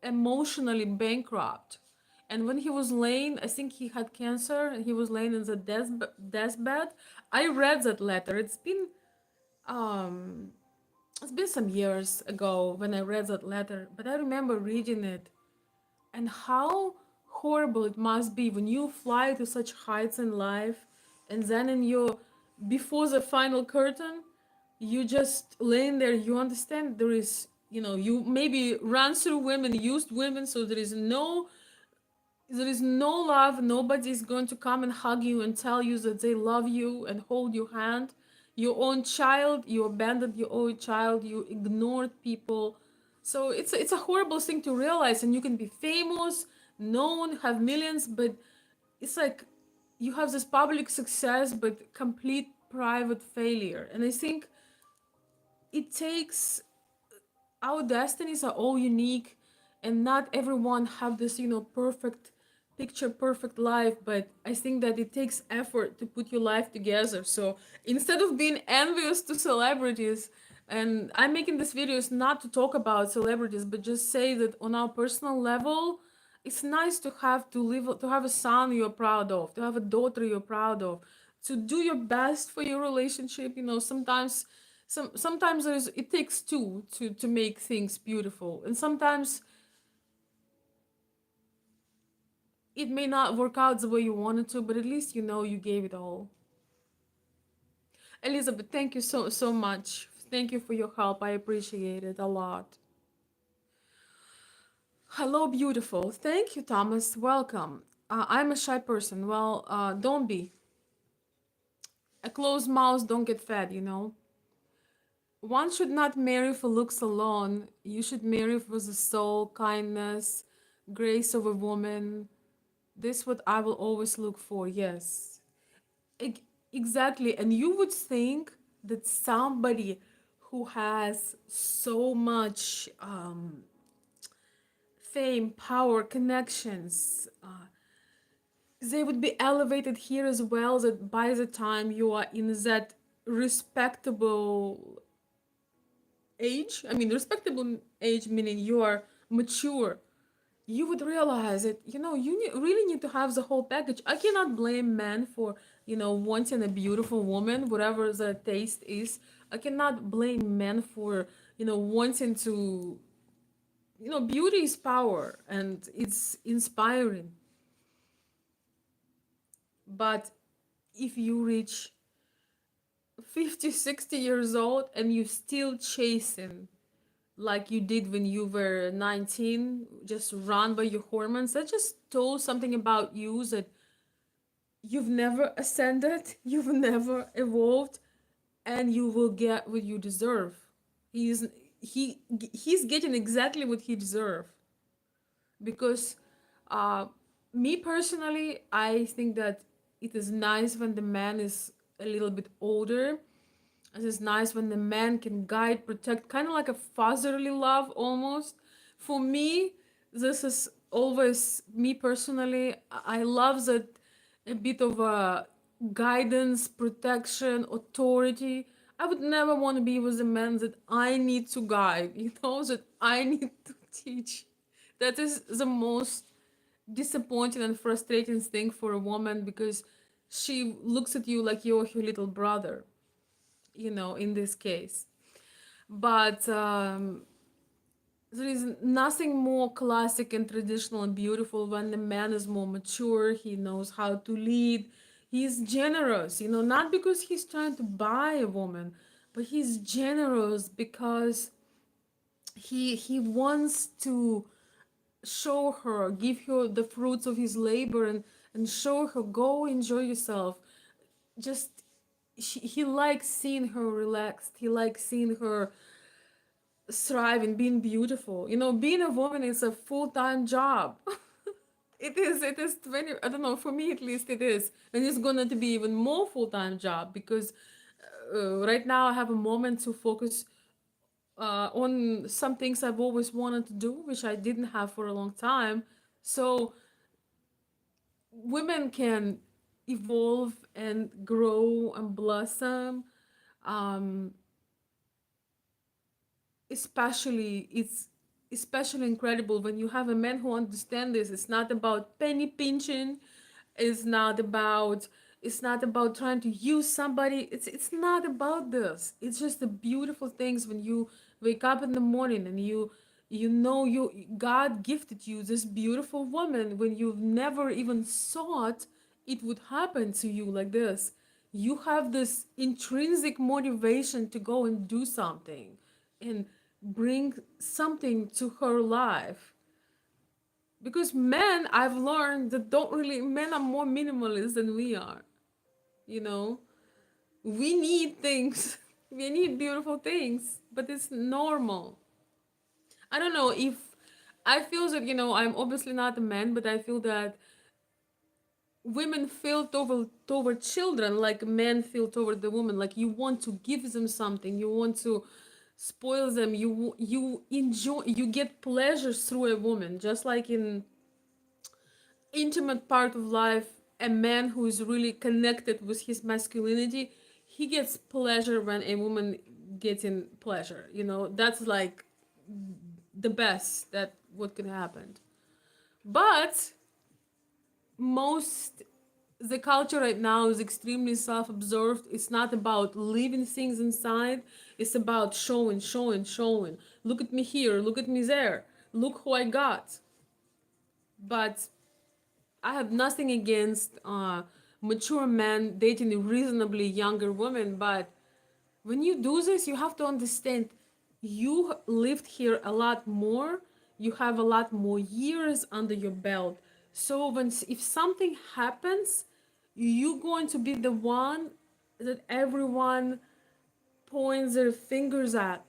emotionally bankrupt. And when he was laying, I think he had cancer, and he was laying in the deathbed. I read that letter. Um, it's been some years ago when I read that letter, but I remember reading it, and how horrible it must be when you fly to such heights in life, and then in your before the final curtain, you just laying there. You understand there is, you maybe ran through women, used women, so there is no love. Nobody's going to come and hug you and tell you that they love you and hold your hand. Your own child, you abandoned your own child, you ignored people. So it's a horrible thing to realize. And you can be famous, known, have millions, but it's like you have this public success but complete private failure. And I think it takes our destinies are all unique, and not everyone have this, perfect picture perfect life. But I think that it takes effort to put your life together. So instead of being envious to celebrities, and I'm making this videos not to talk about celebrities, but just say that on our personal level, it's nice to have a son you're proud of, to have a daughter you're proud of, to do your best for your relationship. Sometimes it takes two to make things beautiful, and sometimes it may not work out the way you wanted to, but at least you gave it all. Elizabeth, thank you so much. Thank you for your help. I appreciate it a lot. Hello, beautiful. Thank you, Thomas. Welcome. I'm a shy person. Well, don't be. A closed mouth don't get fed. One should not marry for looks alone. You should marry for the soul, kindness, grace of a woman. This what I will always look for. Yes. E- exactly. And you would think that somebody who has so much fame, power, connections, they would be elevated here as well, that by the time you are in that respectable age, I mean, respectable age meaning you are mature, you would realize that, really need to have the whole package. I cannot blame men for, wanting a beautiful woman, whatever the taste is. I cannot blame men for, wanting to, beauty is power and it's inspiring. But if you reach 50, 60 years old and you still chasing like you did when you were 19, just run by your hormones, that just told something about you, that you've never ascended, you've never evolved, and you will get what you deserve. He's he he's getting exactly what he deserves. Because uh me personally, I think that it is nice when the man is a little bit older. It is nice when the man can guide, protect, kind of like a fatherly love almost. For me, this is always me personally. I love that a bit of a guidance, protection, authority. I would never want to be with a man that I need to guide, that I need to teach. That is the most disappointing and frustrating thing for a woman, because she looks at you like you're her little brother, in this case. But there is nothing more classic and traditional and beautiful when the man is more mature, he knows how to lead, he's generous, not because he's trying to buy a woman, but he's generous because he wants to show her, give her the fruits of his labor, and show her, go enjoy yourself. Just he likes seeing her relaxed, he likes seeing her thriving, being beautiful. Being a woman is a full-time job. It is 20, I don't know, for me at least it is, and it's gonna to be even more full-time job, because right now I have a moment to focus on some things I've always wanted to do, which I didn't have for a long time. So women can evolve and grow and blossom. um, it's especially incredible when you have a man who understands this. It's not about penny pinching, it's not about trying to use somebody. It's not about this. It's just the beautiful things when you wake up in the morning and you God gifted you this beautiful woman when you've never even thought it would happen to you like this. You have this intrinsic motivation to go and do something and bring something to her life. Because men, I've learned that don't really, men are more minimalist than we are. You know, we need things, we need beautiful things, but it's normal. I don't know if I feel that, I'm obviously not a man, but I feel that women feel toward children like men feel toward the woman. Like you want to give them something, you want to spoils them. You enjoy, you get pleasures through a woman, just like in intimate part of life. A man who is really connected with his masculinity, he gets pleasure when a woman gets in pleasure. You know, that's like the best that what could happen. But most, the culture right now is extremely self-absorbed. It's not about leaving things inside. It's about showing, showing, showing. Look at me here, look at me there, look who I got. But I have nothing against mature men dating a reasonably younger woman, but when you do this, you have to understand you lived here a lot more. You have a lot more years under your belt. So when, if something happens, you're going to be the one that everyone points their fingers at.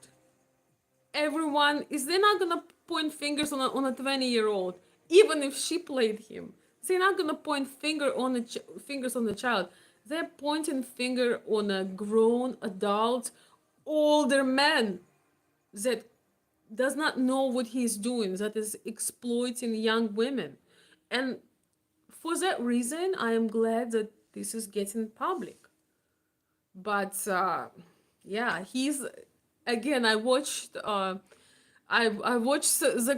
Everyone is, they're not gonna point fingers on a 20-year-old, even if she played him. They're not gonna point fingers on the child. They're pointing finger on a grown adult, older man that does not know what he's doing, that is exploiting young women. And for that reason, I am glad that this is getting public. But yeah, he's, again, I watched the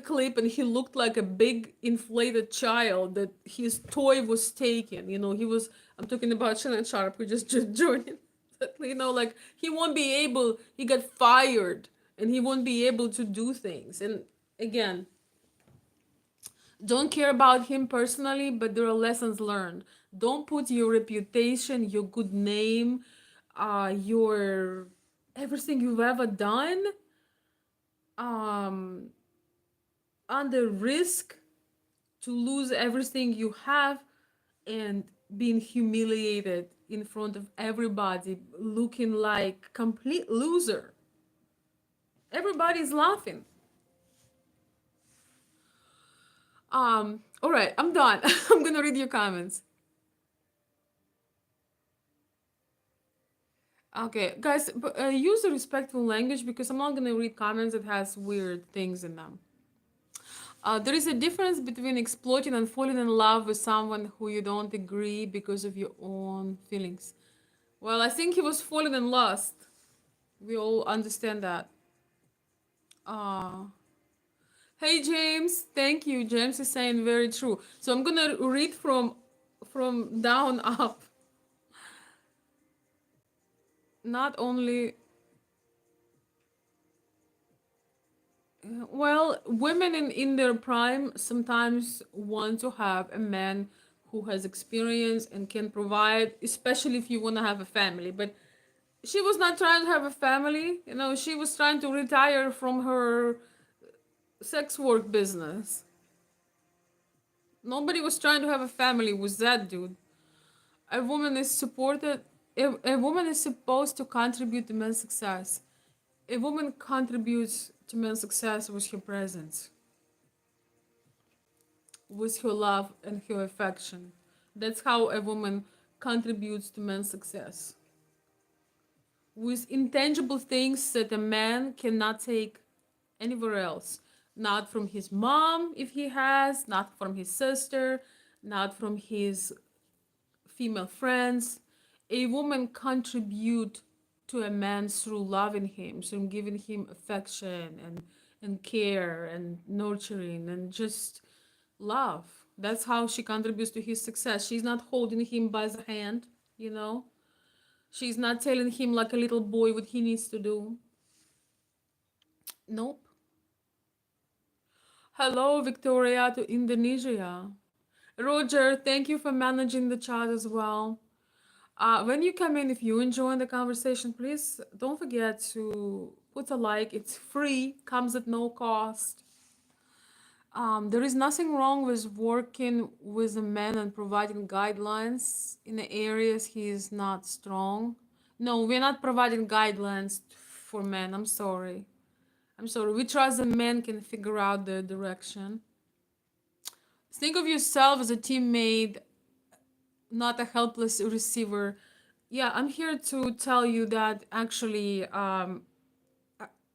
clip, and he looked like a big inflated child that his toy was taken. You know, he was, I'm talking about Shannon Sharp, who just joined. You know, like he won't be able, he got fired and he won't be able to do things. And again, don't care about him personally, but there are lessons learned. Don't put your reputation, your good name, your everything you've ever done um under risk to lose everything you have and being humiliated in front of everybody, looking like complete loser. Everybody's laughing. All right, I'm done. I'm gonna read your comments. Okay, guys, but, use a respectful language, because I'm not gonna read comments that has weird things in them. There is a difference between exploiting and falling in love with someone who you don't agree because of your own feelings. Well, I think he was falling in lust. We all understand that. Uh, hey James, thank you. James is saying very true. So I'm gonna read from down up. Not only, well, women in their prime sometimes want to have a man who has experience and can provide, especially if you want to have a family. But she was not trying to have a family, you know, she was trying to retire from her sex work business. Nobody was trying to have a family with that dude. A woman is supported, a woman is supposed to contribute to men's success. A woman contributes to men's success with her presence, with her love and her affection. That's how a woman contributes to men's success. With intangible things that a man cannot take anywhere else. Not from his mom, if he has, not from his sister, not from his female friends. A woman contribute to a man through loving him, through giving him affection and care and nurturing and just love. That's how she contributes to his success. She's not holding him by the hand, you know. She's not telling him like a little boy what he needs to do. Nope. Hello, Victoria to Indonesia. Roger, thank you for managing the chat as well. When you come in, if you enjoy the conversation, please don't forget to put a like. It's free, comes at no cost. There is nothing wrong with working with a man and providing guidelines in the areas he is not strong. No, we're not providing guidelines for men. I'm sorry. I'm sorry. We trust the men can figure out the direction. Think of yourself as a teammate, not a helpless receiver. Yeah, I'm here to tell you that actually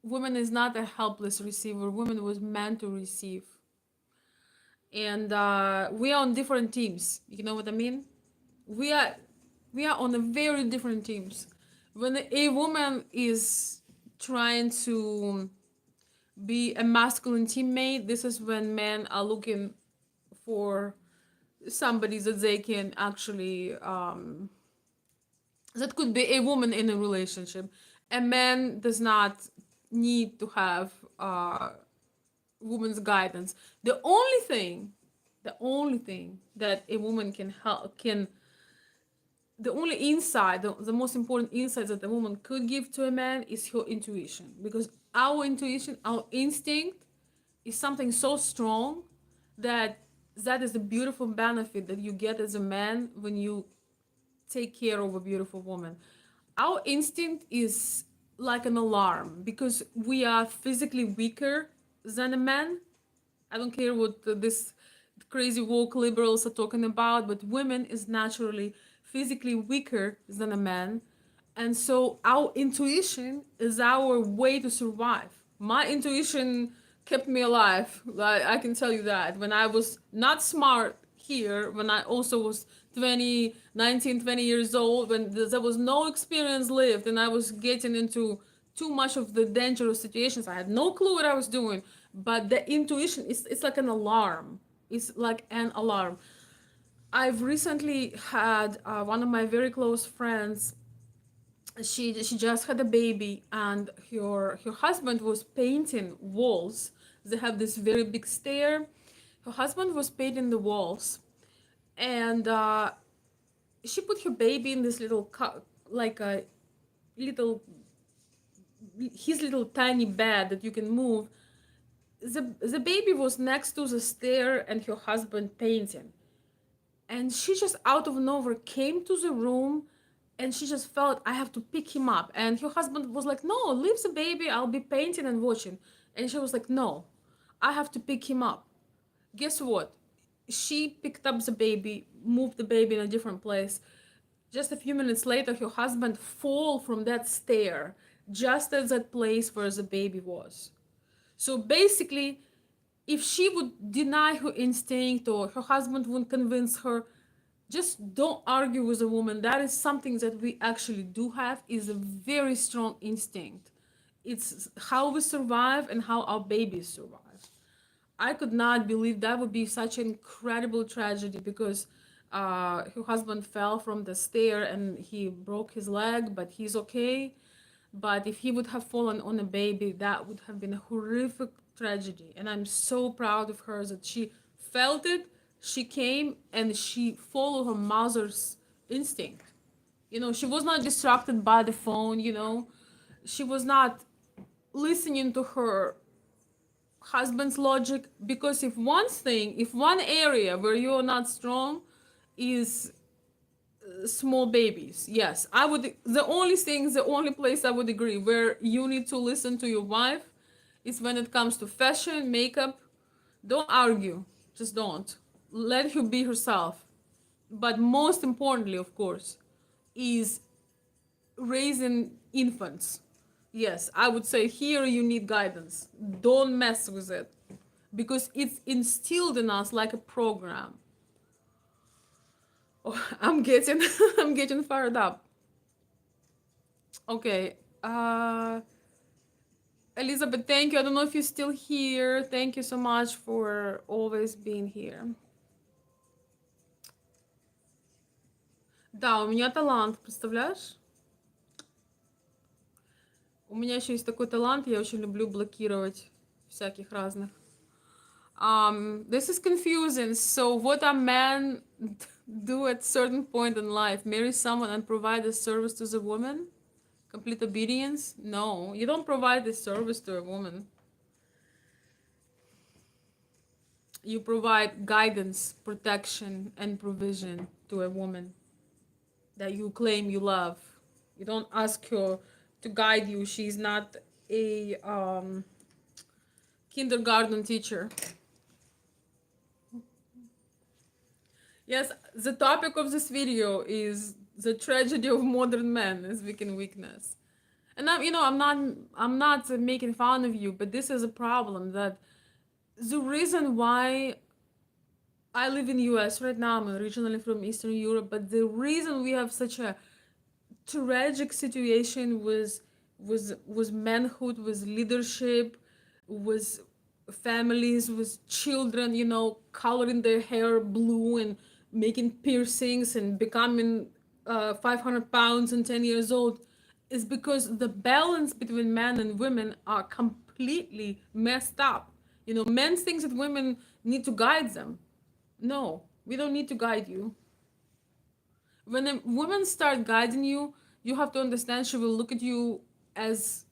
woman is not a helpless receiver. Woman was meant to receive. And we are on different teams. You know what I mean? We are we are on a very different teams. When a woman is trying to be a masculine teammate, this is when men are looking for somebody that they can actually that could be a woman in a relationship. A man does not need to have woman's guidance. The only thing that a woman can help can the only insight, the most important insight that a woman could give to a man is her intuition, because our intuition, our instinct is something so strong that that is the beautiful benefit that you get as a man when you take care of a beautiful woman. Our instinct is like an alarm because we are physically weaker than a man. I don't care what this crazy woke liberals are talking about, but women is naturally physically weaker than a man. And so our intuition is our way to survive. My intuition kept me alive. Like, I can tell you that. When I was not smart here, when I also was 20, 19, 20 years old, when there was no experience lived and I was getting into too much of the dangerous situations, I had no clue what I was doing. But the intuition is it's like an alarm. It's like an alarm. I've recently had one of my very close friends. She just had a baby, and her husband was painting walls. They have this very big stair. Her husband was painting the walls, and she put her baby in this little like a little his little tiny bed that you can move. The baby was next to the stair and her husband painting, and she just out of nowhere came to the room, and she just felt, I have to pick him up. And her husband was like, no, leave the baby, I'll be painting and watching. And she was like, no, I have to pick him up. Guess what? She picked up the baby, moved the baby in a different place. Just a few minutes later, her husband fall from that stair, just at that place where the baby was. So basically, if she would deny her instinct or her husband wouldn't convince her, just don't argue with a woman. That is something that we actually do have, is a very strong instinct. It's how we survive and how our babies survive. I could not believe that would be such an incredible tragedy, because her husband fell from the stair and he broke his leg, but he's okay. But if he would have fallen on a baby, that would have been a horrific tragedy. And I'm so proud of her that she felt it, she came, and she followed her mother's instinct. You know, she was not distracted by the phone, you know. She was not listening to her husband's logic, because if one area where you're not strong is small babies, yes, I would, the only place I would agree where you need to listen to your wife is when it comes to fashion, makeup. Don't argue, just don't. Let her be herself. But most importantly, of course, is raising infants. Yes, I would say here you need guidance. Don't mess with it, because it's instilled in us like a program. Oh, I'm getting I'm getting fired up. Okay. Elizabeth, thank you. I don't know if you're still here. Thank you so much for always being here. Да, у меня талант, представляешь? У меня еще есть такой талант, я очень люблю блокировать всяких разных. This is confusing. So what a man do at certain point in life? Marry someone and provide a service to the woman? Complete obedience? No, you don't provide a service to a woman. You provide guidance, protection, and provision to a woman that you claim you love. You don't ask her to guide you. She's not a kindergarten teacher. Yes, the topic of this video is the tragedy of modern men as weak and weakness. And I'm not making fun of you, but this is a problem that the reason why I live in the US right now. I'm originally from Eastern Europe, but the reason we have such a tragic situation was manhood, was leadership, was families, was children, coloring their hair blue and making piercings and becoming 500 pounds and 10 years old, is because the balance between men and women are completely messed up. Men think that women need to guide them. No, we don't need to guide you. When a woman start guiding you, you have to understand she will look at you as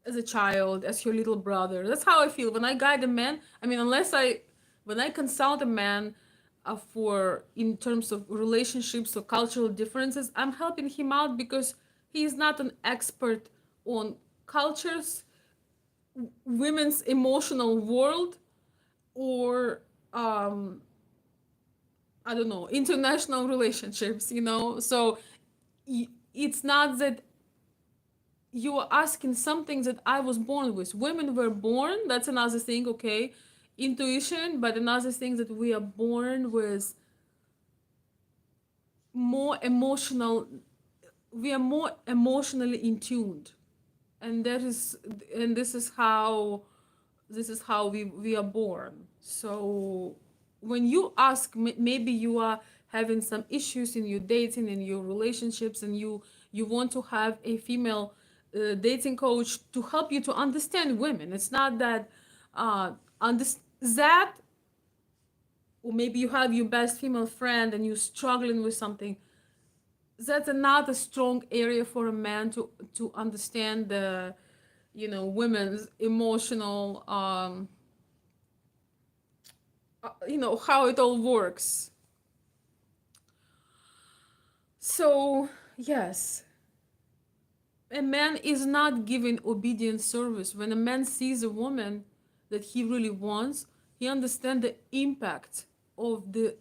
as a child, as your little brother. That's how I feel when I guide a man. I mean, when I consult a man for in terms of relationships or cultural differences, I'm helping him out because he is not an expert on cultures, women's emotional world, or I don't know, international relationships. So it's not that you are asking something that I was born with. Women were born, that's another thing, okay? Intuition, but another thing that we are born with more emotional, we are more emotionally in tuned. And that is, and this is how we are born. So when you ask, maybe you are having some issues in your dating, in your relationships, and you want to have a female dating coach to help you to understand women. It's not that under that, or maybe you have your best female friend and you're struggling with something. That's another strong area for a man to understand the women's emotional how it all works. So yes, a man is not giving obedient service. When a man sees a woman that he really wants, he understands the impact of the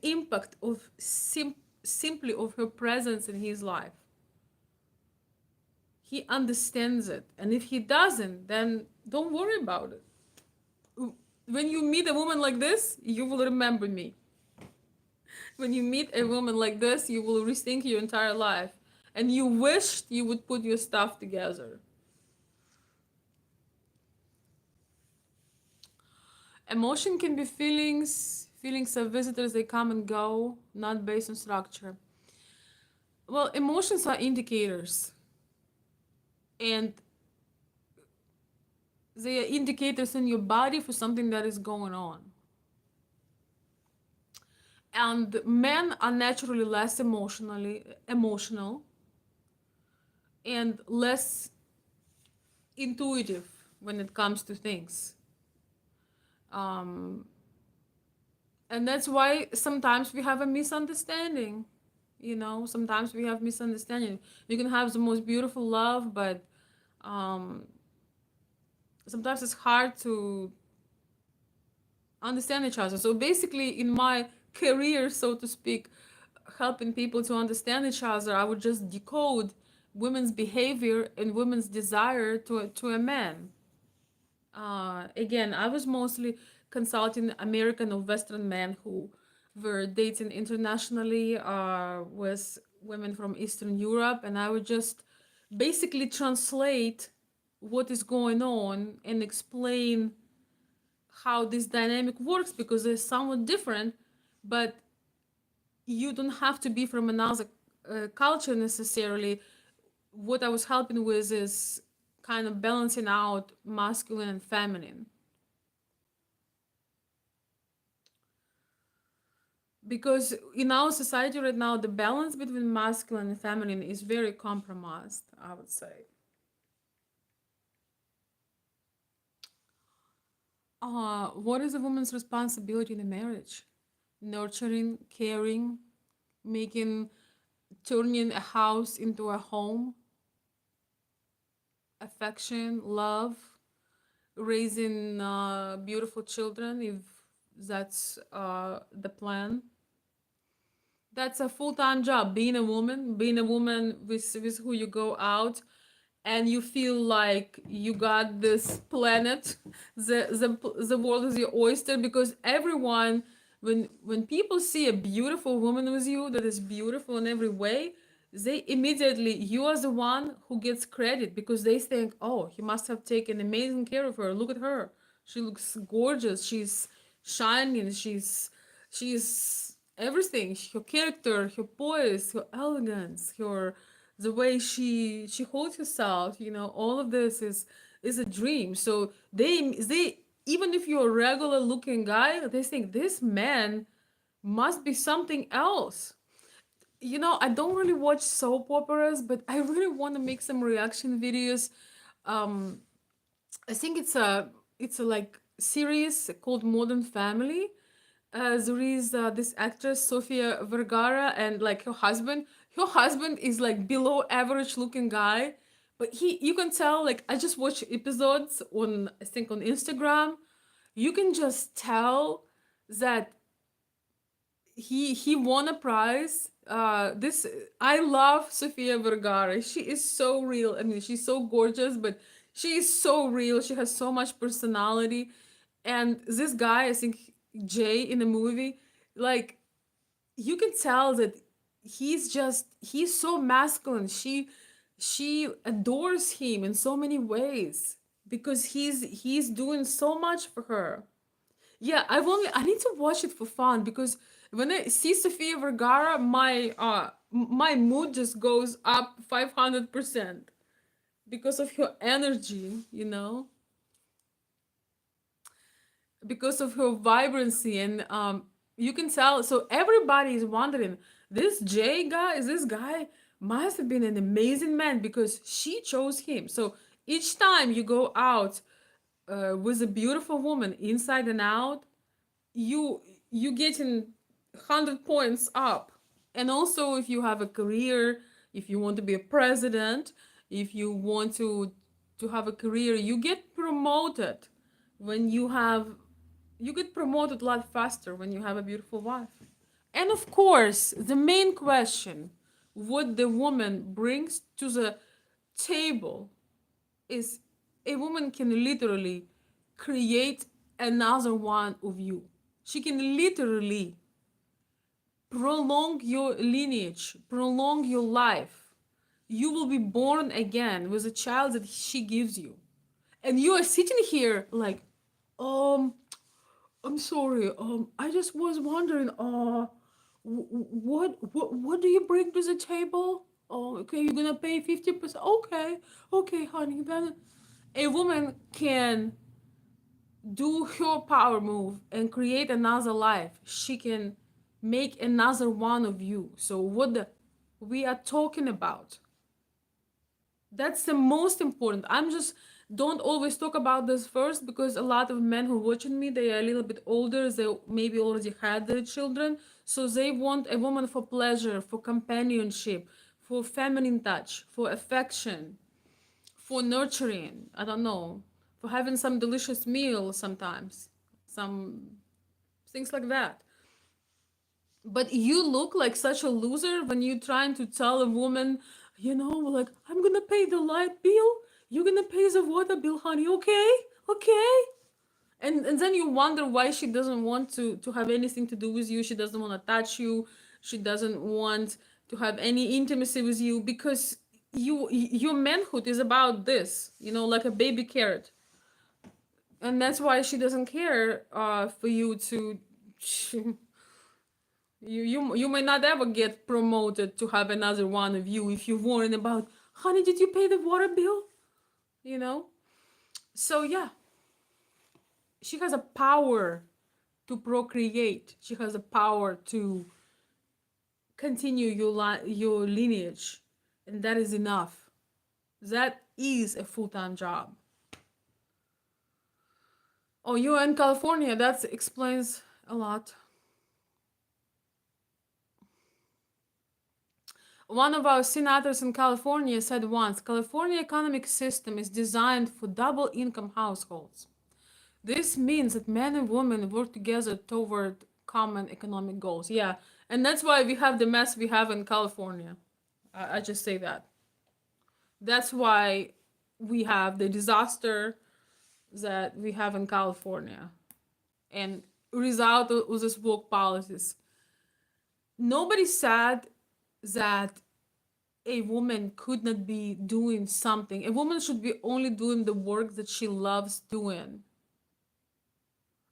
impact of simply of her presence in his life. He understands it, and if he doesn't, then don't worry about it. When you meet a woman like this, you will remember me. When you meet a woman like this, you will rethink your entire life, and you wished you would put your stuff together. Emotion can be feelings. Feelings are visitors, they come and go, not based on structure. Well, emotions are indicators, and they are indicators in your body for something that is going on. And men are naturally less emotional and less intuitive when it comes to things. Um, and that's why sometimes we have a misunderstanding. Sometimes we have misunderstanding. You can have the most beautiful love, but um, sometimes it's hard to understand each other. So basically, in my career, so to speak, helping people to understand each other, I would just decode women's behavior and women's desire to a man. Again, I was mostly consulting American or Western men who were dating internationally with women from Eastern Europe, and I would just basically translate what is going on and explain how this dynamic works because they're somewhat different, but you don't have to be from another culture necessarily. What I was helping with is kind of balancing out masculine and feminine. Because in our society right now, the balance between masculine and feminine is very compromised, I would say. What is a woman's responsibility in a marriage? Nurturing, caring, making, turning a house into a home, affection, love, raising beautiful children if that's the plan. That's a full-time job, being a woman with who you go out, and you feel like you got this planet, the world is your oyster, because everyone, when people see a beautiful woman with you that is beautiful in every way, they immediately, you are the one who gets credit, because they think, oh, he must have taken amazing care of her, look at her, she looks gorgeous, she's shining, she's everything, her character, her poise, her elegance, her, the way she holds herself, all of this is a dream. So they, even if you're a regular looking guy, they think this man must be something else. I don't really watch soap operas, but I really want to make some reaction videos. um I think it's a like series called Modern Family. There is this actress Sofia Vergara, and like her husband. Her husband is like below average looking guy, but you can tell, like, I just watch episodes on, I think, on Instagram. You can just tell that he won a prize. This, I love Sofia Vergara. She is so real. I mean, she's so gorgeous, but she is so real. She has so much personality. And this guy, I think Jay in the movie, like, you can tell that he's so masculine. She adores him in so many ways, because he's doing so much for her. Yeah, I need to watch it for fun, because when I see Sofia Vergara, my mood just goes up 500% because of her energy, because of her vibrancy, and you can tell. So everybody is wondering, this guy must have been an amazing man, because she chose him. So each time you go out with a beautiful woman inside and out, you you getting 100 points up. And also, if you have a career, if you want to be a president, if you want to have a career, you get promoted when you get promoted a lot faster when you have a beautiful wife. And of course, the main question, what the woman brings to the table, is a woman can literally create another one of you. She can literally prolong your lineage, prolong your life. You will be born again with a child that she gives you. And you are sitting here like, um, I'm sorry, I just was wondering, what do you bring to the table? Oh, okay, you're gonna pay 50%. Okay, okay, honey. Then a woman can do her power move and create another life. She can make another one of you. So we are talking about, that's the most important. I'm just don't always talk about this first, because a lot of men who are watching me, they are a little bit older, they maybe already had their children, so they want a woman for pleasure, for companionship, for feminine touch, for affection, for nurturing, I don't know, for having some delicious meal sometimes, some things like that. But you look like such a loser when you're trying to tell a woman, like, I'm gonna pay the light bill, you're gonna pay the water bill, honey, okay? Okay. And then you wonder why she doesn't want to have anything to do with you. She doesn't want to touch you. She doesn't want to have any intimacy with you, because your manhood is about this, like a baby carrot. And that's why she doesn't care for you to you may not ever get promoted to have another one of you if you're worrying about, honey, did you pay the water bill? You know? So yeah, she has a power to procreate. She has a power to continue your lineage, and that is enough. That is a full-time job. Oh, you're in California. That explains a lot. One of our senators in California said once, California economic system is designed for double income households. This means that men and women work together toward common economic goals. Yeah, And that's why we have the mess we have in California. I just say that. That's why we have the disaster that we have in California. And result of this woke policies. Nobody said that a woman could not be doing something. A woman should be only doing the work that she loves doing.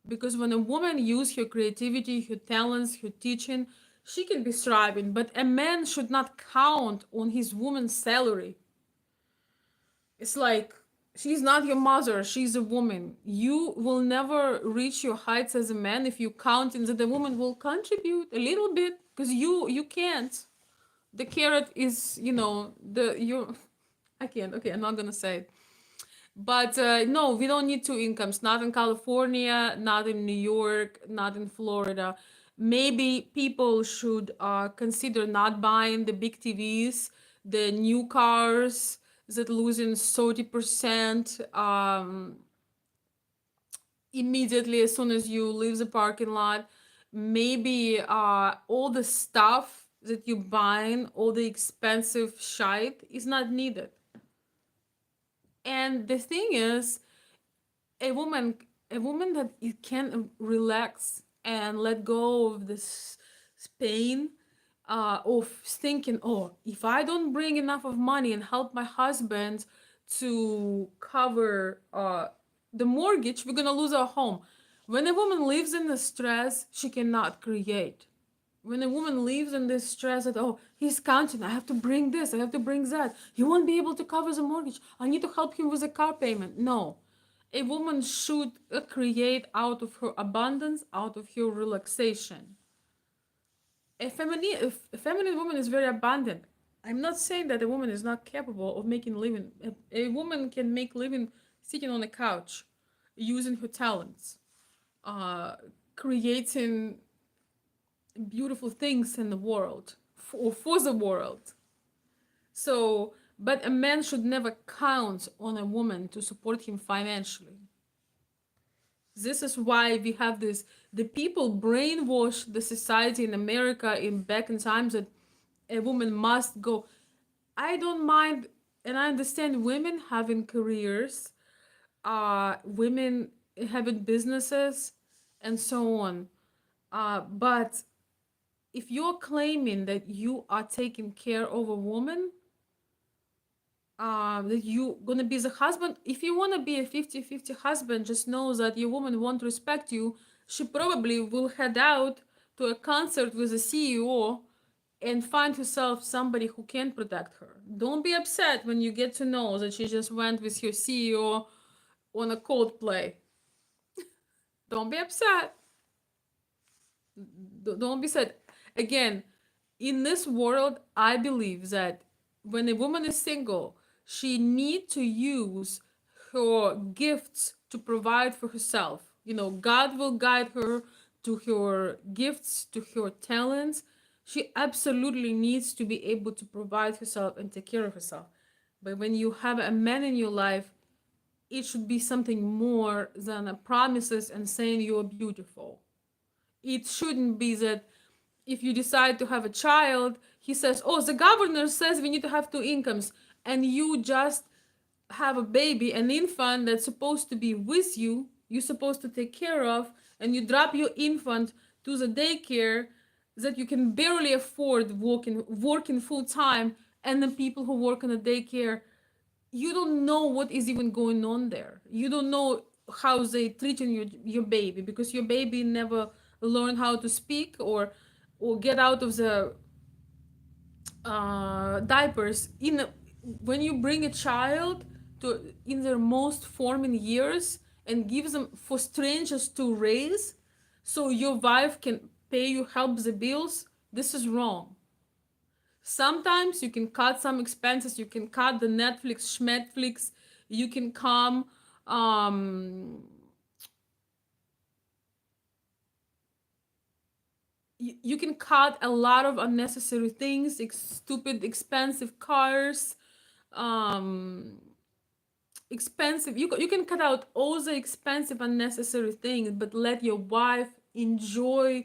Because when a woman uses her creativity, her talents, her teaching, she can be thriving. But a man should not count on his woman's salary. It's like she's not your mother, she's a woman. You will never reach your heights as a man if you count in that the woman will contribute a little bit because you can't. The carrot is, the you I can't. Okay, I'm not gonna say it. But no, we don't need two incomes. Not in California, not in New York, not in Florida. Maybe people should consider not buying the big TVs, the new cars that losing 30% immediately as soon as you leave the parking lot. Maybe all the stuff that you buying, all the expensive shit is not needed. And the thing is, a woman a woman that you can relax and let go of this pain of thinking, oh, if I don't bring enough of money and help my husband to cover the mortgage, we're gonna lose our home. When a woman lives in the stress, she cannot create. When a woman lives in this stress that, oh, he's counting, I have to bring this, I have to bring that, he won't be able to cover the mortgage, I need to help him with a car payment. No, a woman should create out of her abundance, out of her relaxation. A feminine woman is very abundant. I'm not saying that a woman is not capable of making a living. A woman can make living sitting on a couch, using her talents, uh, creating beautiful things in the world for the world. So, but a man should never count on a woman to support him financially. This is why we have this. The people brainwash the society in America in back in times that a woman must go. I don't mind, and I understand women having careers, women having businesses, and so on. But if you're claiming that you are taking care of a woman, that you gonna be the husband, if you want to be a 50-50 husband, just know that your woman won't respect you. She probably will head out to a concert with a CEO and find herself somebody who can protect her. Don't be upset when you get to know that she just went with her CEO on a Coldplay. Don't be upset. Don't be sad. Again, in this world, I believe that when a woman is single, she need to use her gifts to provide for herself. God will guide her to her gifts, to her talents. She absolutely needs to be able to provide herself and take care of herself. But when you have a man in your life, it should be something more than a promises and saying you're beautiful. It shouldn't be that if you decide to have a child, he says, oh, the governor says we need to have two incomes, and you just have a baby, an infant that's supposed to be with you, you're supposed to take care of, and you drop your infant to the daycare that you can barely afford working full time, and the people who work in the daycare, you don't know what is even going on there. You don't know how they treating your baby, because your baby never learned how to speak or get out of the diapers. When you bring a child to in their most forming years and give them for strangers to raise, so your wife can pay you, help the bills, this is wrong. Sometimes you can cut some expenses, you can cut the Netflix schmetflix, you can come you can cut a lot of unnecessary things, stupid expensive cars, um expensive, you can cut out all the expensive unnecessary things, but let your wife enjoy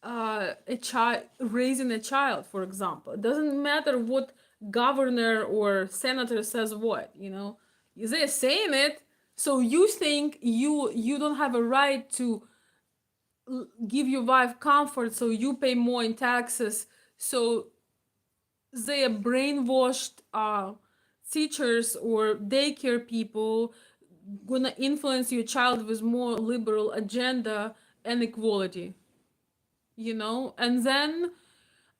a child, raising a child, for example. It doesn't matter what governor or senator says what, you know. They're saying it, so you think you don't have a right to give your wife comfort, so you pay more in taxes. So they are brainwashed teachers or daycare people gonna influence your child with more liberal agenda and equality, you know.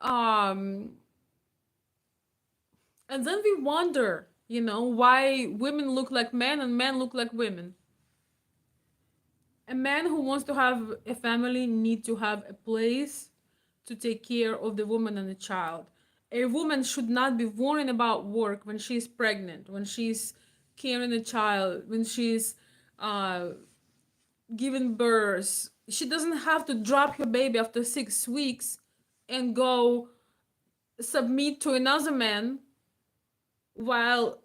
Um and then we wonder, you know, why women look like men and men look like women. A man who wants to have a family needs to have a place to take care of the woman and the child. A woman should not be worrying about work when she's pregnant, when she's carrying a child, when she's uh, giving birth. She doesn't have to drop her baby after 6 weeks and go submit to another man while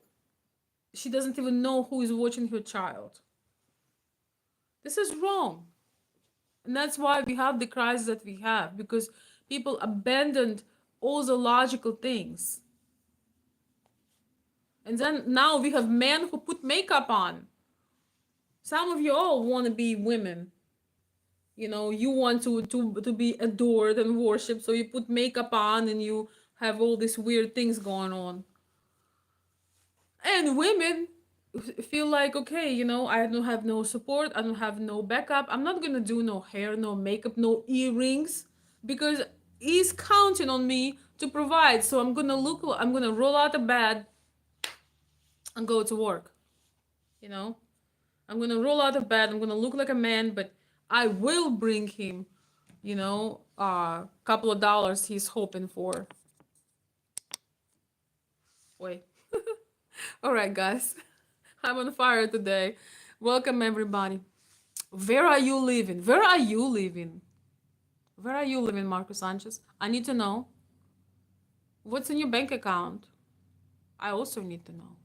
she doesn't even know who is watching her child. This is wrong. And that's why we have the crisis that we have, because people abandoned all the logical things. And then now we have men who put makeup on. Some of you all want to be women. You know, you want to be adored and worshipped, so you put makeup on and you have all these weird things going on. And women feel like, okay, you know, I don't have no support, I don't have no backup, I'm not gonna do no hair, no makeup, no earrings, because he's counting on me to provide. So I'm gonna roll out of bed and go to work, you know. I'm gonna roll out of bed, I'm gonna look like a man, but I will bring him, you know, a couple of dollars he's hoping for. Wait. All right, guys. I'm on fire today. Welcome, everybody. Where are you living? Where are you living? Where are you living, Marco Sanchez? I need to know. What's in your bank account? I also need to know.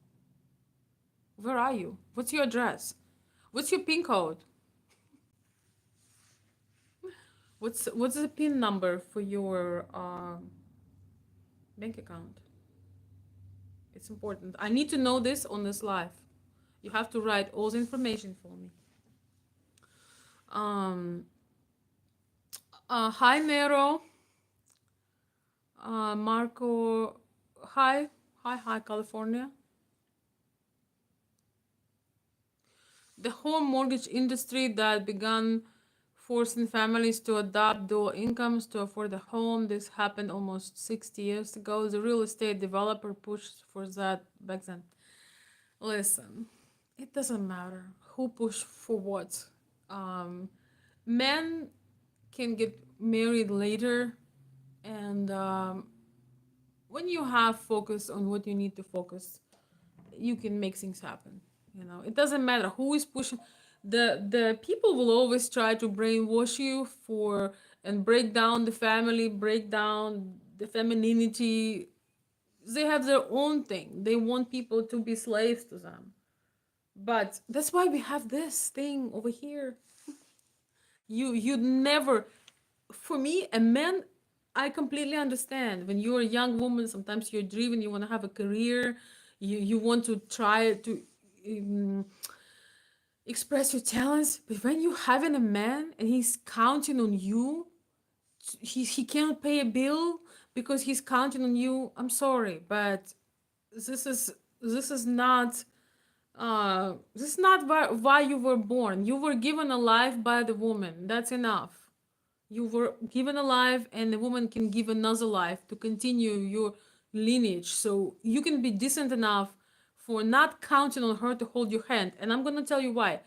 Where are you? What's your address? What's your PIN code? What's the PIN number for your bank account? It's important. I need to know this on this live. You have to write all the information for me. Hi, Nero. Marco. Hi, California. The home mortgage industry that began forcing families to adopt dual incomes to afford a home. This happened almost 60 years ago. The real estate developer pushed for that back then. Listen, it doesn't matter who pushed for what. Men can get married later, and when you have focus on what you need to focus, you can make things happen. You know, it doesn't matter who is pushing. The people will always try to brainwash you for and break down the family, break down the femininity. They have their own thing. They want people to be slaves to them. But that's why we have this thing over here. You never, for me, a man, I completely understand. When you're a young woman, sometimes you're driven, you want to have a career, you want to try to express your talents. But when you having a man and he's counting on you, he can't pay a bill because he's counting on you. I'm sorry, but this is this is not this is not why you were born. You were given a life by the woman. That's enough. You were given a life, and the woman can give another life to continue your lineage. So you can be decent enough for not counting on her to hold your hand. And I'm gonna tell you why.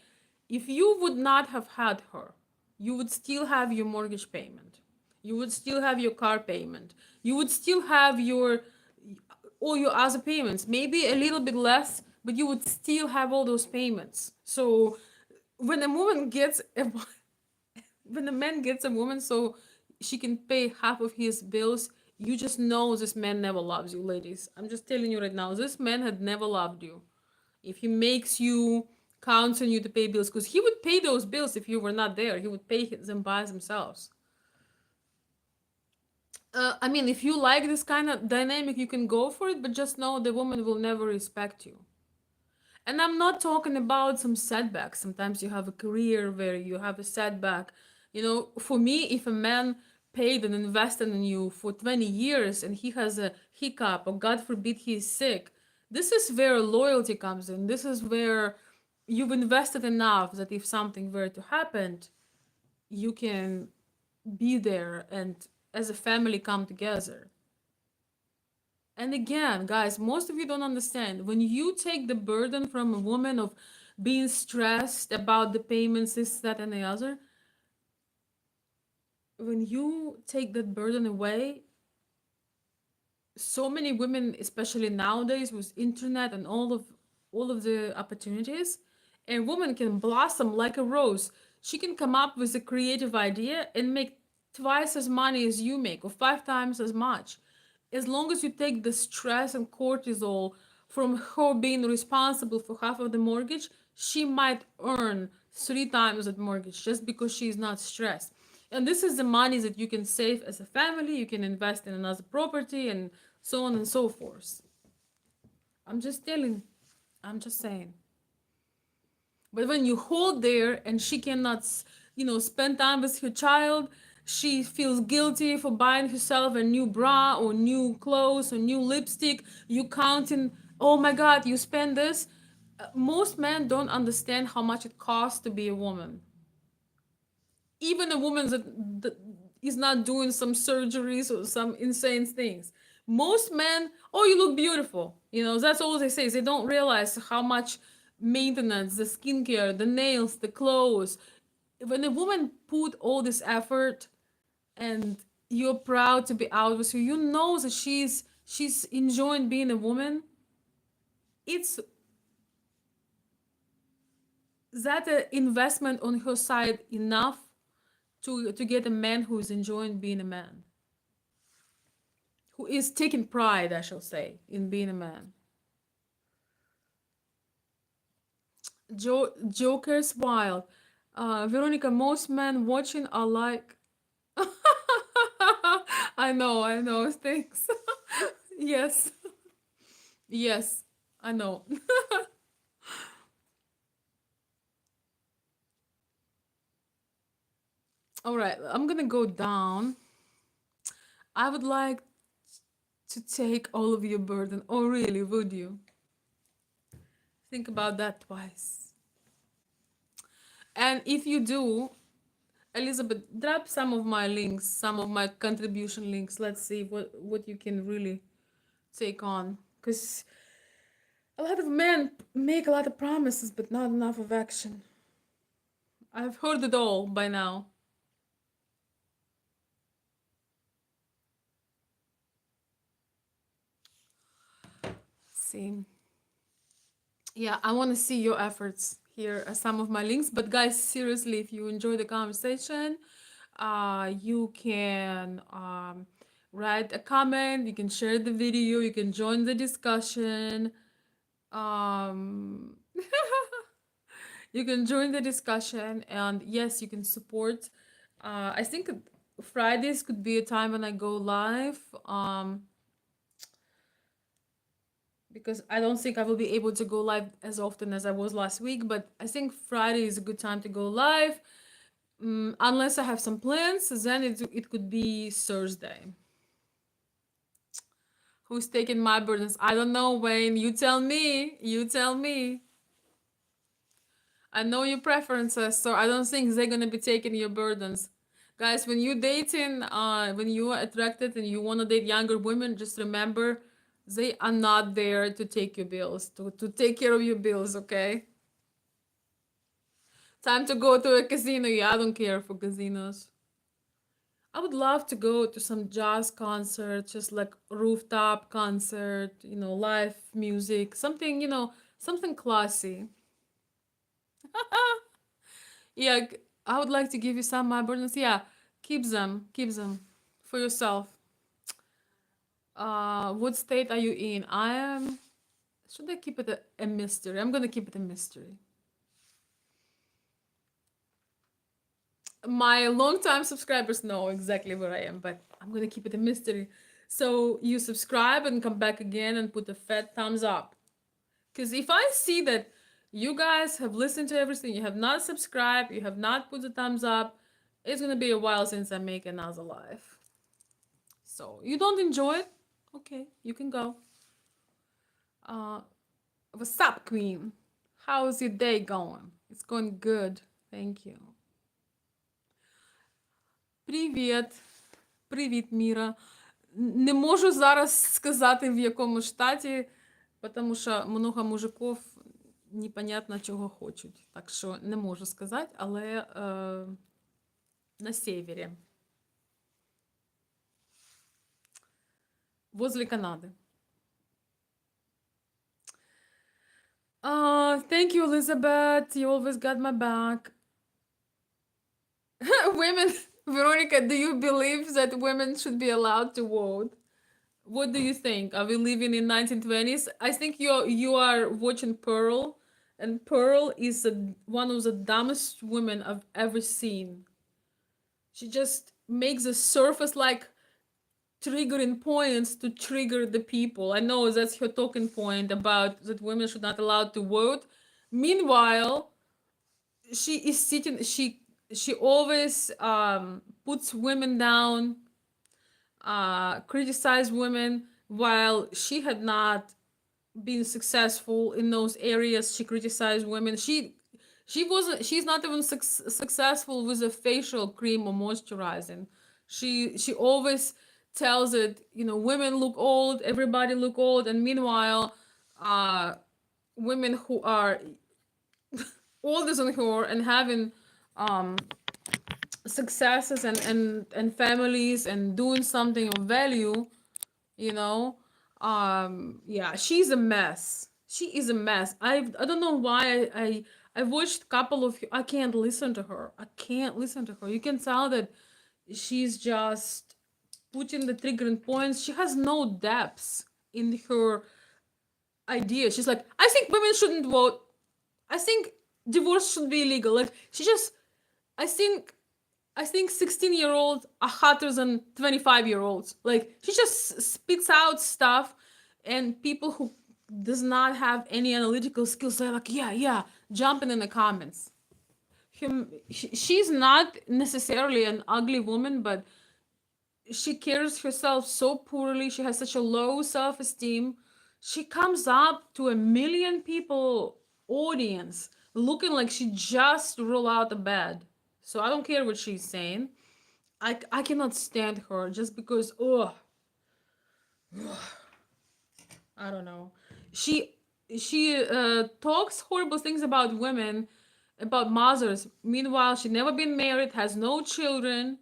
If you would not have had her, you would still have your mortgage payment. You would still have your car payment. You would still have your all your other payments. Maybe a little bit less, but you would still have all those payments. So when a woman gets a when a man gets a woman so she can pay half of his bills, you just know this man never loves you, ladies. I'm just telling you right now, this man had never loved you. If he makes you count on you to pay bills, because he would pay those bills if you were not there, he would pay them by themselves. I mean, if you like this kind of dynamic, you can go for it, but just know the woman will never respect you. And I'm not talking about some setbacks. Sometimes you have a career where you have a setback. You know, for me, if a man paid and invested in you for 20 years and he has a hiccup, or God forbid he is sick, this is where loyalty comes in. This is where you've invested enough that if something were to happen, you can be there and as a family come together. And again, guys, most of you don't understand. When you take the burden from a woman of being stressed about the payments, this, that, and the other, when you take that burden away, so many women, especially nowadays with internet and all of the opportunities, a woman can blossom like a rose. She can come up with a creative idea and make twice as money as you make, or 5 times as much. As long as you take the stress and cortisol from her being responsible for half of the mortgage, she might earn 3 times that mortgage just because she's not stressed. And this is the money that you can save as a family, you can invest in another property, and so on and so forth. I'm just telling, I'm just saying. But when you hold there and she cannot, spend time with her child, she feels guilty for buying herself a new bra or new clothes or new lipstick. You counting, oh my God, you spend this. Most men don't understand how much it costs to be a woman. Even a woman that is not doing some surgeries or some insane things. Most men, oh, you look beautiful. That's all they say. They don't realize how much maintenance, the skincare, the nails, the clothes. When a woman put all this effort and you're proud to be out with her, you know that she's enjoying being a woman. It's that investment on her side enough to get a man who is enjoying being a man, who is taking pride, I shall say, in being a man. Joker's wild. Veronica, most men watching are like. I know. Thanks. Yes, yes, I know. All right, I'm gonna go down. I would like to take all of your burden. Oh, really? Would you? Think about that twice. And if you do, Elizabeth, drop some of my links, some of my contribution links. Let's see what you can really take on. Because a lot of men make a lot of promises, but not enough of action. I've heard it all by now. See. Yeah, I want to see your efforts. Here are some of my links. But guys, seriously, if you enjoy the conversation, you can write a comment, you can share the video, you can join the discussion. Um, you can join the discussion, and yes, you can support. I think Fridays could be a time when I go live. Because I don't think I will be able to go live as often as I was last week, but I think Friday is a good time to go live. Unless I have some plans, then it could be Thursday. Who's taking my burdens? I don't know, Wayne. You tell me. You tell me. I know your preferences, so I don't think they're gonna be taking your burdens. Guys, when you're dating, when you are attracted and you want to date younger women, just remember they are not there to take your bills, to take care of your bills, okay? Time to go to a casino. Yeah, I don't care for casinos. I would love to go to some jazz concert, just like rooftop concert, live music, something, something classy. Yeah, I would like to give you some my burdens. Yeah, keep them for yourself. What state are you in? I am. Should I keep it a mystery? I'm gonna keep it a mystery. My longtime subscribers know exactly where I am, but I'm gonna keep it a mystery. So you subscribe and come back again and put a fat thumbs up. Because if I see that you guys have listened to everything, you have not subscribed, you have not put the thumbs up, it's gonna be a while since I make another live. So you don't enjoy it? Okay, you can go. Uh, what's up, Queen? How's your day going? It's going good. Thank you. Привіт. Привіт, Міра. Не можу зараз сказати, в якому штаті, тому що много мужиків непонятно чого хочуть. Так що не можу сказати, але на севері. Возле Канади. Thank you, Elizabeth. You always got my back. Women, Veronica, do you believe that women should be allowed to vote? What do you think? Are we living in 1920s? I think you are watching Pearl, and Pearl is one of the dumbest women I've ever seen. She just makes the surface like triggering points to trigger the people. I know that's her talking point about that women should not allowed to vote. Meanwhile, she is sitting. She always puts women down, criticize women, while she had not been successful in those areas. She criticized women. She's not even successful with a facial cream or moisturizing. She always tells it, women look old, everybody look old, and meanwhile, women who are older than her and having successes and families and doing something of value, you know yeah, she's a mess. She is a mess. I don't know why I watched a couple of, I can't listen to her. I can't listen to her. You can tell that she's just putting the triggering points. She has no depths in her idea. She's like, I think women shouldn't vote. I think divorce should be illegal. Like, she just, I think 16-year-olds are hotter than 25-year-olds. Like, she just spits out stuff, and people who does not have any analytical skills are like, yeah, jumping in the comments. She's not necessarily an ugly woman, but she carries herself so poorly. She has such a low self-esteem. She comes up to a million people audience looking like she just rolled out of bed. So I don't care what she's saying. I cannot stand her just because, I don't know. She talks horrible things about women, about mothers. Meanwhile, she never been married, has no children,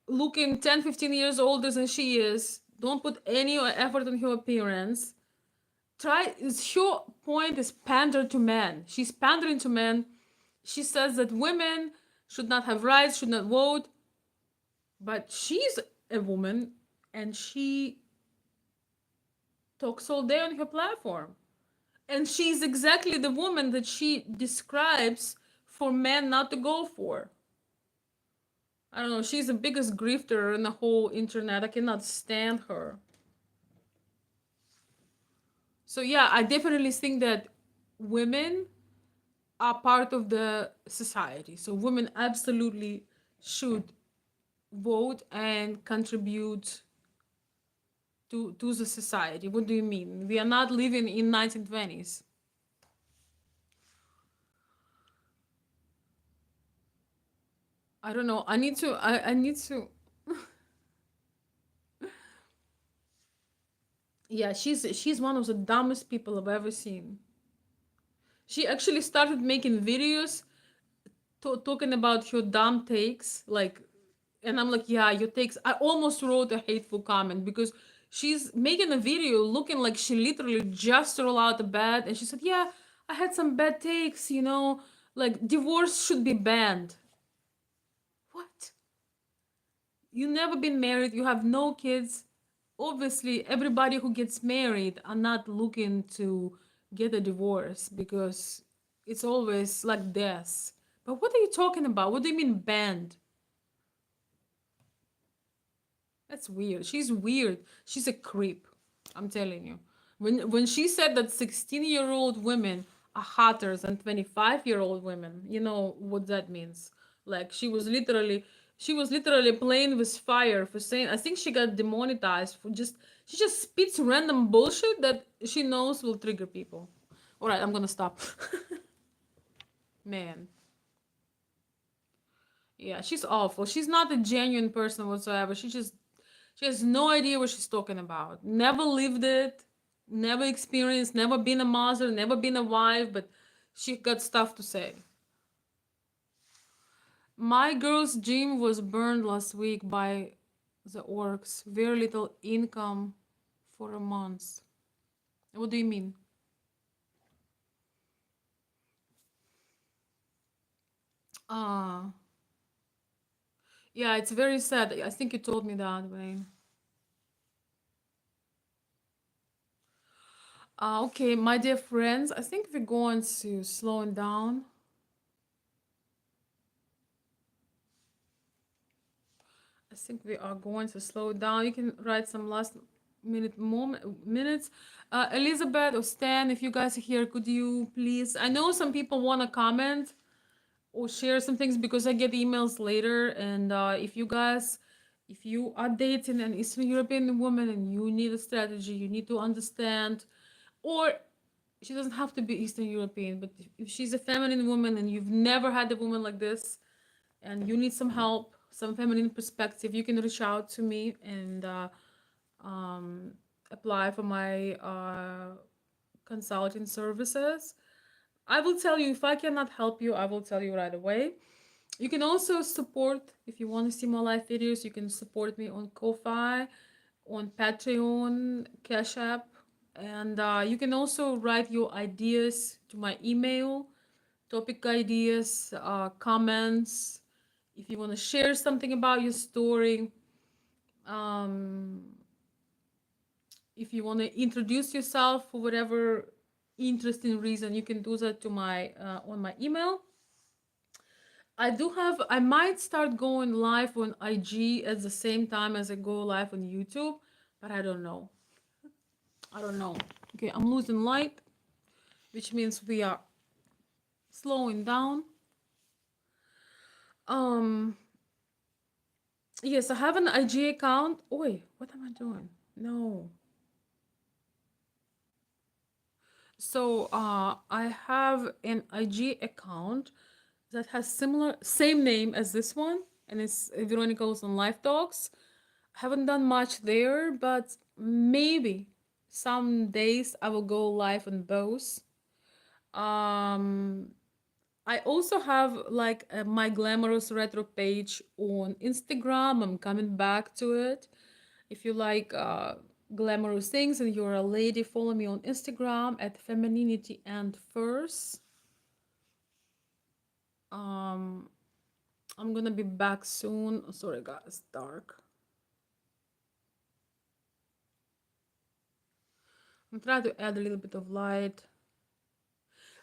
looking 10, 15 years older than she is. Don't put any effort in her appearance. Her point is pander to men. She's pandering to men. She says that women should not have rights, should not vote. But she's a woman, and she talks all day on her platform. And she's exactly the woman that she describes for men not to go for. I don't know, she's the biggest grifter in the whole internet. I cannot stand her. So yeah, I definitely think that women are part of the society. So women absolutely should vote and contribute to the society. What do you mean? We are not living in 1920s. I don't know. I need to yeah, she's one of the dumbest people I've ever seen. She actually started making videos talking about her dumb takes, like, and I'm like, yeah, your takes. I almost wrote a hateful comment because she's making a video looking like she literally just rolled out of bed, and she said, yeah, I had some bad takes, like divorce should be banned. What? You never been married, you have no kids. Obviously, everybody who gets married are not looking to get a divorce because it's always like death. But what are you talking about? What do you mean banned? That's weird. She's weird. She's a creep. I'm telling you. When she said that 16-year-old women are hotter than 25-year-old women, you know what that means. Like she was literally playing with fire for saying, I think she got demonetized for just she just spits random bullshit that she knows will trigger people. All right, I'm going to stop. Man. Yeah, she's awful. She's not a genuine person whatsoever. She has no idea what she's talking about. Never lived it, never experienced, never been a mother, never been a wife, but she got stuff to say. My girl's gym was burned last week by the orcs. Very little income for a month. What do you mean? Ah, yeah, it's very sad. I think you told me that, Wayne. Okay, my dear friends, I think we're going to slow it down. I think we are going to slow down. You can write some last minutes. Elizabeth or Stan, if you guys are here, could you please? I know some people want to comment or share some things because I get emails later. And if you are dating an Eastern European woman and you need a strategy, you need to understand, or she doesn't have to be Eastern European, but if she's a feminine woman and you've never had a woman like this, and you need some help, some feminine perspective, you can reach out to me and um, apply for my consulting services. I will tell you if I cannot help you, I will tell you right away. You can also support, if you want to see more live videos, you can support me on Ko-Fi, on Patreon, Cashapp, and you can also write your ideas to my email, topic ideas, comments. If you want to share something about your story, um, if you want to introduce yourself for whatever interesting reason, you can do that to my on my email. I might start going live on IG at the same time as I go live on YouTube, but I don't know. I don't know. Okay, I'm losing light, which means we are slowing down. Um, yes, I have an IG account. Oh, wait, what am I doing? No. So I have an IG account that has same name as this one, and it's Veronica on Live Talks. I haven't done much there, but maybe some days I will go live on both. Um, I also have like my glamorous retro page on Instagram. I'm coming back to it. If you like glamorous things and you're a lady, follow me on Instagram at femininity and first. Um, I'm gonna be back soon. Oh, sorry, guys, dark. I'm trying to add a little bit of light.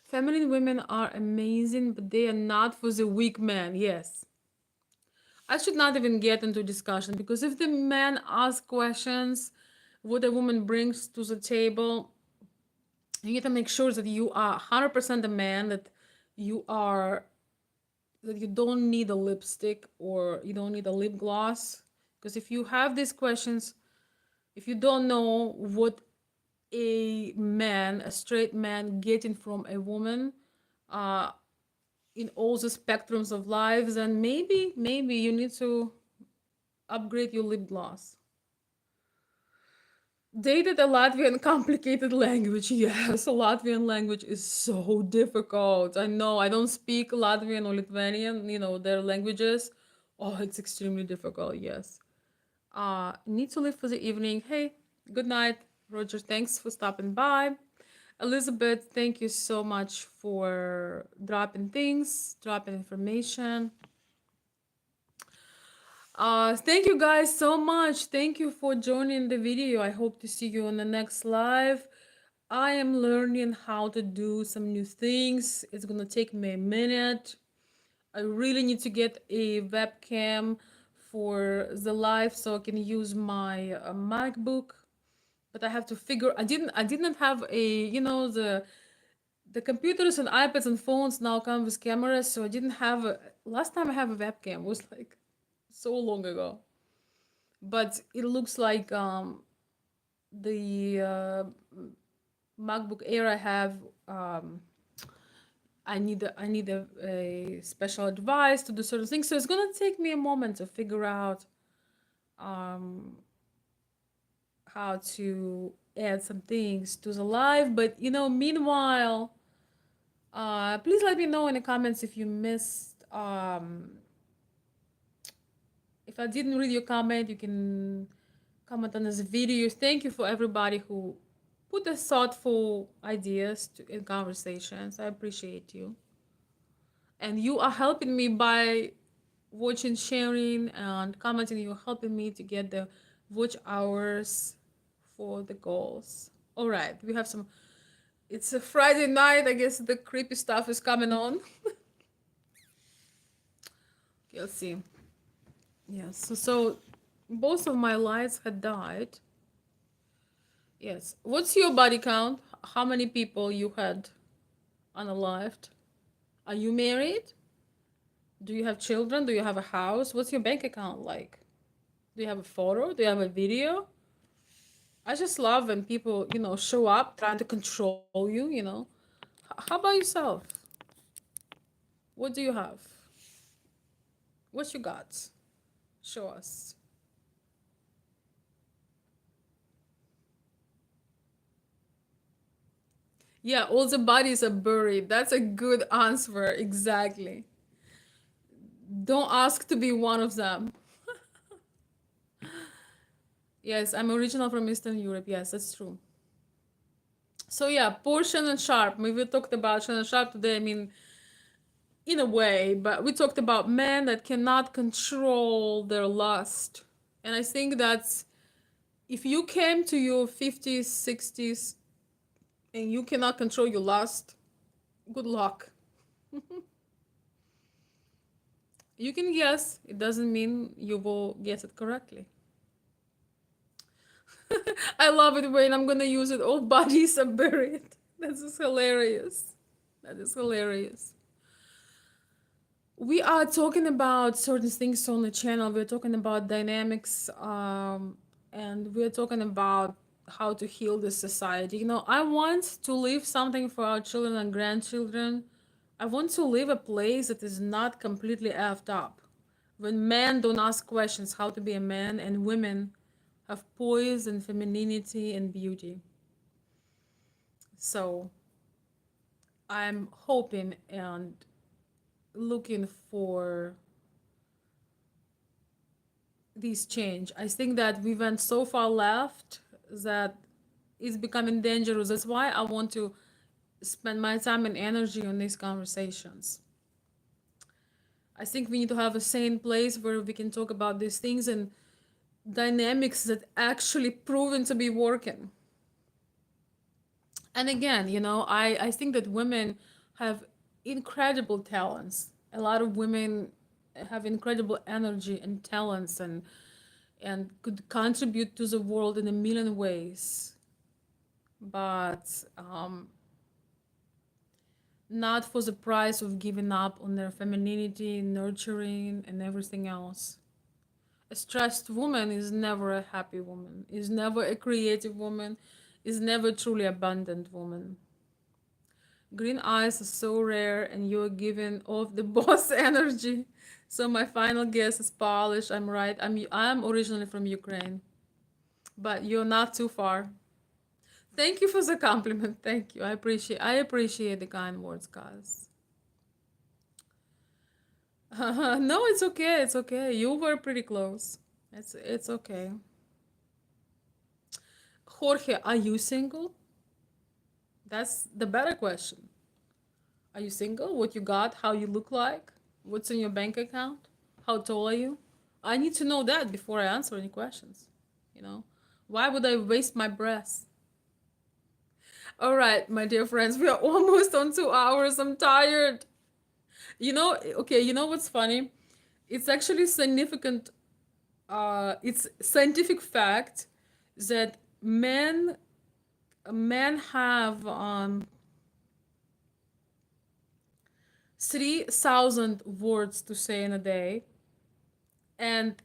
Feminine women are amazing, but they are not for the weak man. Yes. I should not even get into discussion because if the man asks questions, what a woman brings to the table, you need to make sure that you are 100% a man, that you don't need a lipstick or you don't need a lip gloss. Because if you have these questions, if you don't know what a straight man, getting from a woman, uh, in all the spectrums of lives, then maybe you need to upgrade your lip gloss. Dated a Latvian complicated language. Yes, Latvian language is so difficult. I know I don't speak Latvian or Lithuanian, their languages. Oh, it's extremely difficult, yes. Need to leave for the evening. Hey, good night. Roger, thanks for stopping by. Elizabeth, thank you so much for dropping things, dropping information. Thank you guys so much. Thank you for joining the video. I hope to see you on the next live. I am learning how to do some new things. It's gonna take me a minute. I really need to get a webcam for the live so I can use my MacBook. But I have to figure. I didn't have a, the computers and iPads and phones now come with cameras, so I didn't have a, last time I have a webcam was like so long ago. But it looks like the MacBook Air I have, um, I need a special advice to do certain things. So it's gonna take me a moment to figure out um, how to add some things to the live. But meanwhile, please let me know in the comments if you missed. If I didn't read your comment, you can comment on this video. Thank you for everybody who put the thoughtful ideas in conversations. I appreciate you. And you are helping me by watching, sharing, and commenting. You're helping me to get the watch hours for the goals. All right, we have some. It's a Friday night. I guess the creepy stuff is coming on. Okay, let's see. Yes, so both of my lights had died. Yes. What's your body count? How many people you had unalived? Are you married? Do you have children? Do you have a house? What's your bank account like? Do you have a photo? Do you have a video? I just love when people, show up trying to control you. How about yourself? What do you have? What you got? Show us. Yeah, all the bodies are buried. That's a good answer. Exactly. Don't ask to be one of them. Yes, I'm original from Eastern Europe. Yes, that's true. So yeah, poor Shannon Sharp. We talked about Shannon Sharp today. I mean, in a way, but we talked about men that cannot control their lust. And I think that if you came to your 50s, 60s, and you cannot control your lust, good luck. You can guess, it doesn't mean you will guess it correctly. I love it when I'm gonna use it. All bodies are buried. That is hilarious. That is hilarious. We are talking about certain things on the channel. We're talking about dynamics, and we're talking about how to heal this society. I want to leave something for our children and grandchildren. I want to leave a place that is not completely effed up. When men don't ask questions how to be a man, and women have poise and femininity and beauty. So I'm hoping and looking for this change. I think that we went so far left that it's becoming dangerous. That's why I want to spend my time and energy on these conversations. I think we need to have a sane place where we can talk about these things and dynamics that actually proven to be working. And again, I think that women have incredible talents. A lot of women have incredible energy and talents and could contribute to the world in a million ways, but not for the price of giving up on their femininity, nurturing, and everything else. A stressed woman is never a happy woman, is never a creative woman, is never a truly abundant woman. Green eyes are so rare, and you're giving off the boss energy. So my final guess is Polish. I'm right. I'm originally from Ukraine, but you're not too far. Thank you for the compliment. Thank you. I appreciate the kind words, guys. No, it's okay. It's okay. You were pretty close. It's okay. Jorge, are you single? That's the better question. Are you single? What you got? How you look like? What's in your bank account? How tall are you? I need to know that before I answer any questions. You know, why would I waste my breath? All right, my dear friends, we are almost on 2 hours. I'm tired. Okay, you know what's funny? It's actually significant. It's scientific fact that men have 3,000 words to say in a day, and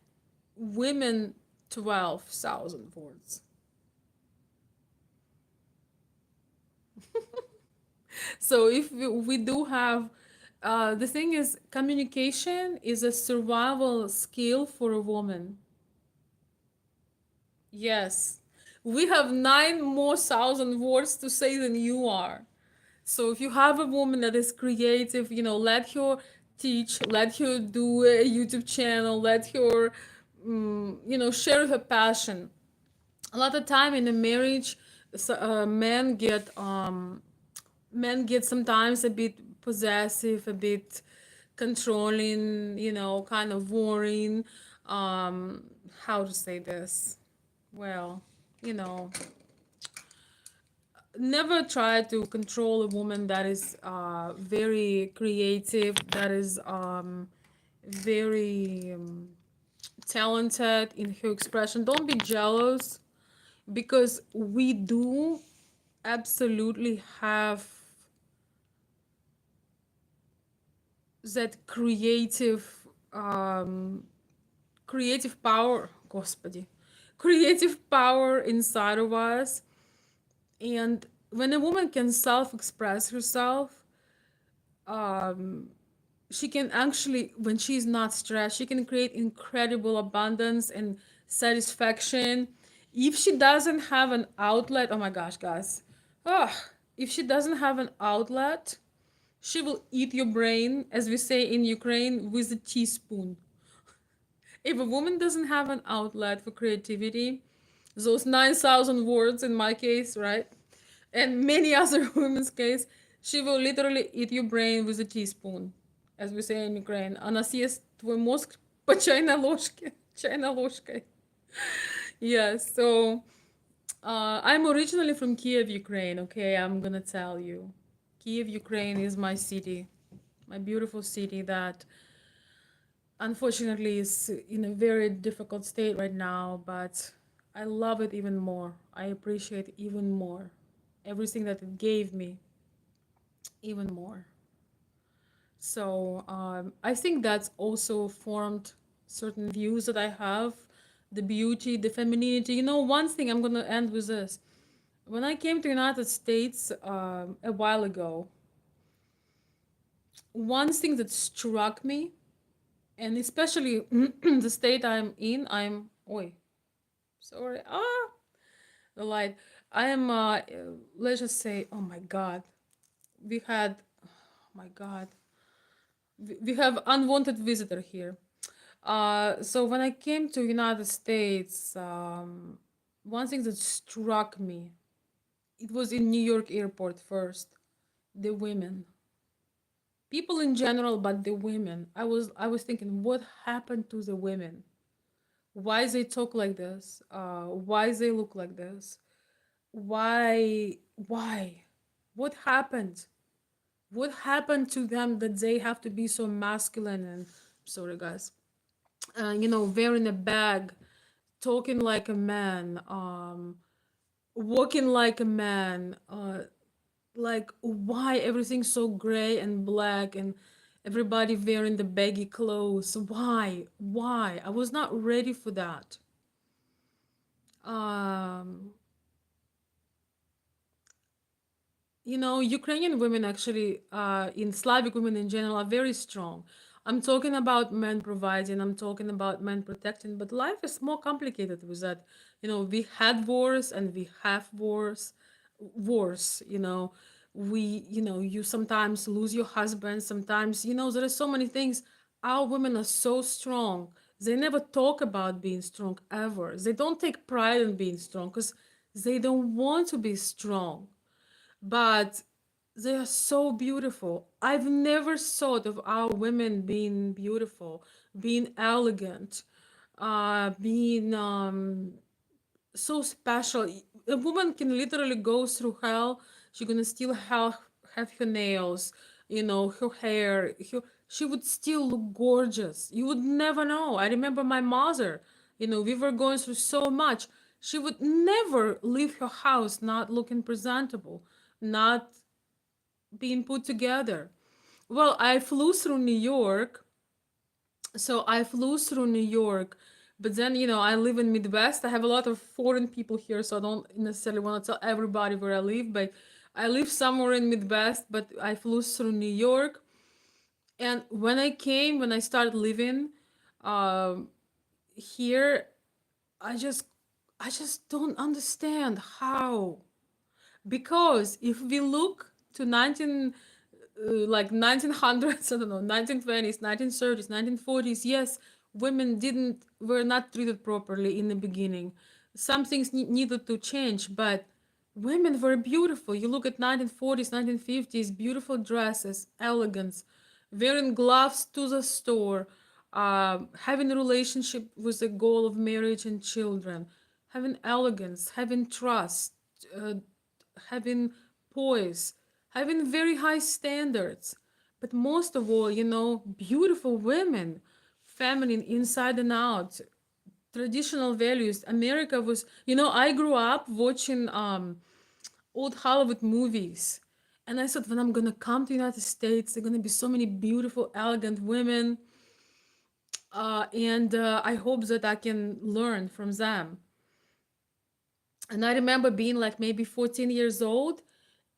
women 12,000 words. So if we do have, the thing is, communication is a survival skill for a woman. Yes, we have 9 more thousand words to say than you are. So if you have a woman that is creative, let her teach, let her do a YouTube channel, let her, share her passion. A lot of time in a marriage, men get sometimes a bit possessive, a bit controlling, kind of worrying. Um, how to say this? Well, you know, never try to control a woman that is very creative, that is very talented in her expression. Don't be jealous, because we do absolutely have that creative power, господи, creative power inside of us. And when a woman can self-express herself, um, she can actually, when she's not stressed, she can create incredible abundance and satisfaction. If she doesn't have an outlet, oh my gosh, guys, oh, if she doesn't have an outlet, she will eat your brain, as we say in Ukraine, with a teaspoon. If a woman doesn't have an outlet for creativity, those 9,000 words in my case, right? And many other women's case, she will literally eat your brain with a teaspoon, as we say in Ukraine. Она съест твой мозг по чайной ложке. Чайной ложкой. Yes, so I'm originally from Kiev, Ukraine, okay? I'm gonna tell you. Kiev, Ukraine is my city, my beautiful city that unfortunately is in a very difficult state right now, but I love it even more. I appreciate it even more. Everything that it gave me, even more. So I think that's also formed certain views that I have, the beauty, the femininity. One thing, I'm gonna end with this. When I came to United States a while ago, one thing that struck me, and especially the state I'm in, oi, sorry, the light. I am, let's just say, oh my God, we had, oh my God, we have unwanted visitor here. So when I came to United States, one thing that struck me, it was in New York airport first, the women. People in general, but the women. I was thinking, what happened to the women? Why they talk like this? Why they look like this? Why? What happened? What happened to them that they have to be so masculine and, sorry guys, wearing a bag, talking like a man, walking like a man, like why everything's so gray and black and everybody wearing the baggy clothes? Why? I was not ready for that. Um, Ukrainian women actually, in Slavic women in general, are very strong. I'm talking about men providing, I'm talking about men protecting, but life is more complicated with that. We had wars and we have wars. Wars, you sometimes lose your husband, sometimes, there are so many things. Our women are so strong. They never talk about being strong ever. They don't take pride in being strong because they don't want to be strong, but they are so beautiful. I've never thought of our women being beautiful, being elegant, being so special. A woman can literally go through hell. She's gonna still have her nails. her hair, she would still look gorgeous. You would never know. I remember my mother, we were going through so much. She would never leave her house not looking presentable, not being put together. Well, I flew through New York. So I flew through New York, but then, I live in Midwest. I have a lot of foreign people here, so I don't necessarily want to tell everybody where I live, but I live somewhere in Midwest, but I flew through New York. And when I started living um, here, I just I just don't understand how. Because if we look to 1900s, I don't know, 1920s, 1930s, 1940s, yes, women didn't were not treated properly in the beginning. Some things needed to change, but women were beautiful. You look at 1940s, 1950s, beautiful dresses, elegance, wearing gloves to the store, having a relationship with the goal of marriage and children, having elegance, having trust, uh, having poise, having very high standards. But most of all, beautiful women, feminine inside and out, traditional values. America was, I grew up watching old Hollywood movies. And I thought, when I'm gonna come to the United States, there are gonna be so many beautiful, elegant women, and I hope that I can learn from them. And I remember being like maybe 14 years old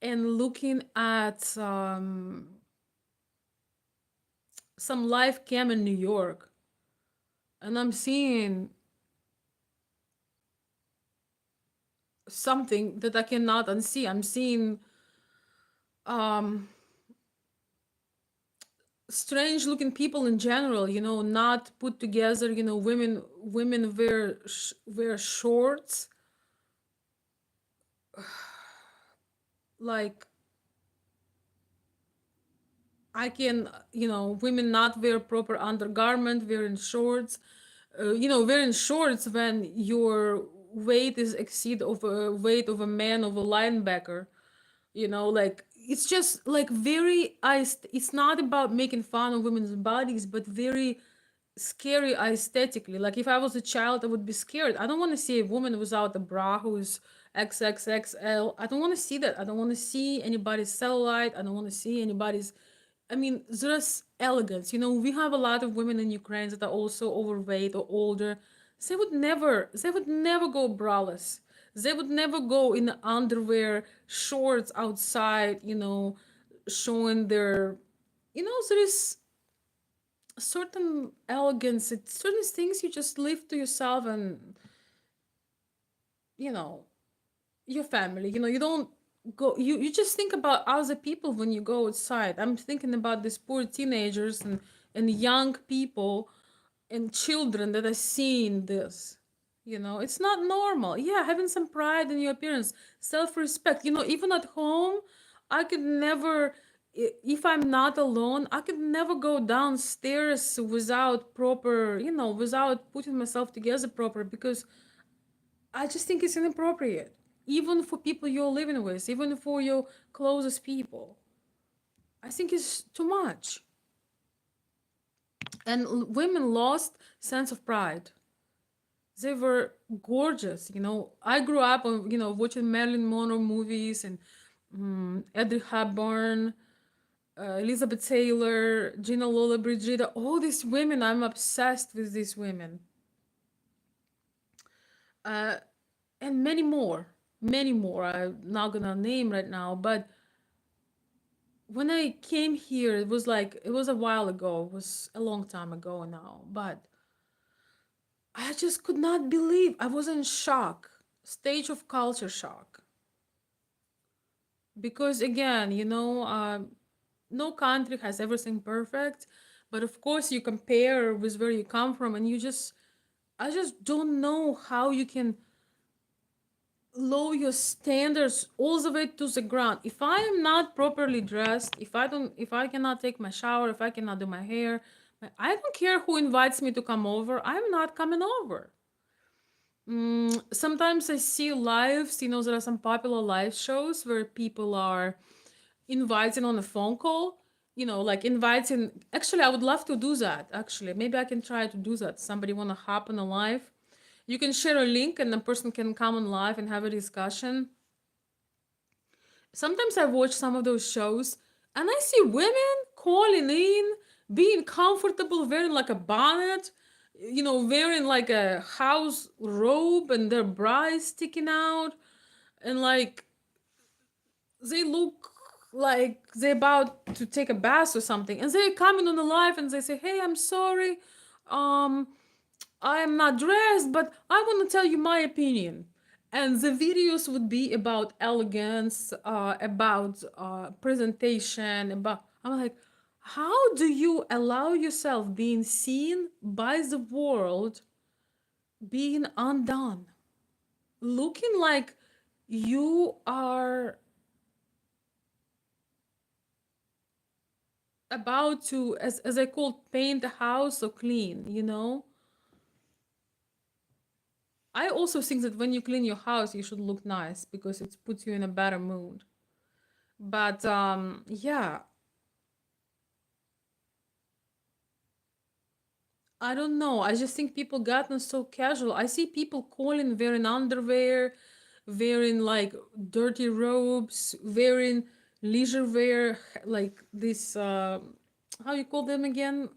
and looking at some live cam in New York, and I'm seeing something that I cannot unsee. I'm seeing um, strange looking people in general, not put together. Women wear shorts, like I can, women not wear proper undergarment, wearing shorts, wearing shorts when your weight is exceed of a weight of a man of a linebacker. Like it's just like very it's not about making fun of women's bodies, but very scary aesthetically. Like if I was a child, I would be scared. I don't want to see a woman without a bra who's XXXL. I don't want to see that. I don't want to see anybody's cellulite. I don't want to see anybody's. I mean, there's elegance. We have a lot of women in Ukraine that are also overweight or older. They would never go braless. They would never go in underwear, shorts outside, showing their, there is certain elegance. It's certain things you just leave to yourself and, you know, your family. You don't go, you just think about other people when you go outside. I'm thinking about these poor teenagers and young people and children that are seeing this. It's not normal. Yeah, having some pride in your appearance, self-respect. Even at home, I could never, if I'm not alone, I could never go downstairs without proper, without putting myself together proper, because I just think it's inappropriate. Even for people you're living with, even for your closest people. I think it's too much. And women lost sense of pride. They were gorgeous. I grew up on, watching Marilyn Monroe movies and Audrey Hepburn, Elizabeth Taylor, Gina Lola Brigida, all these women. I'm obsessed with these women. Uh, and many more. Many more. I'm not gonna name right now, but when I came here, it was a while ago. It was a long time ago now, but I just could not believe. I was in shock, stage of culture shock. Because again, no country has everything perfect, but of course you compare with where you come from, and I just don't know how you can lower your standards all the way to the ground. If I am not properly dressed, if I cannot take my shower, if I cannot do my hair, I don't care who invites me to come over. I'm not coming over. Sometimes I see lives, there are some popular live shows where people are inviting on a phone call, like inviting. Actually, I would love to do that. Actually, maybe I can try to do that. Somebody want to hop on a live? You can share a link and the person can come on live and have a discussion. Sometimes I watch some of those shows and I see women calling in, being comfortable, wearing like a bonnet, wearing like a house robe and their bra is sticking out, and like they look like they're about to take a bath or something, and they coming on the live and they say, "Hey, I'm sorry, um, I'm not dressed, but I want to tell you my opinion." And the videos would be about elegance, about presentation, about. I'm like, how do you allow yourself being seen by the world, being undone, looking like you are about to, as I call, paint the house or clean. I also think that when you clean your house, you should look nice because it puts you in a better mood. But yeah, I don't know. I just think people gotten so casual. I see people calling wearing underwear, wearing like dirty robes, wearing leisure wear, like this. How you call them again?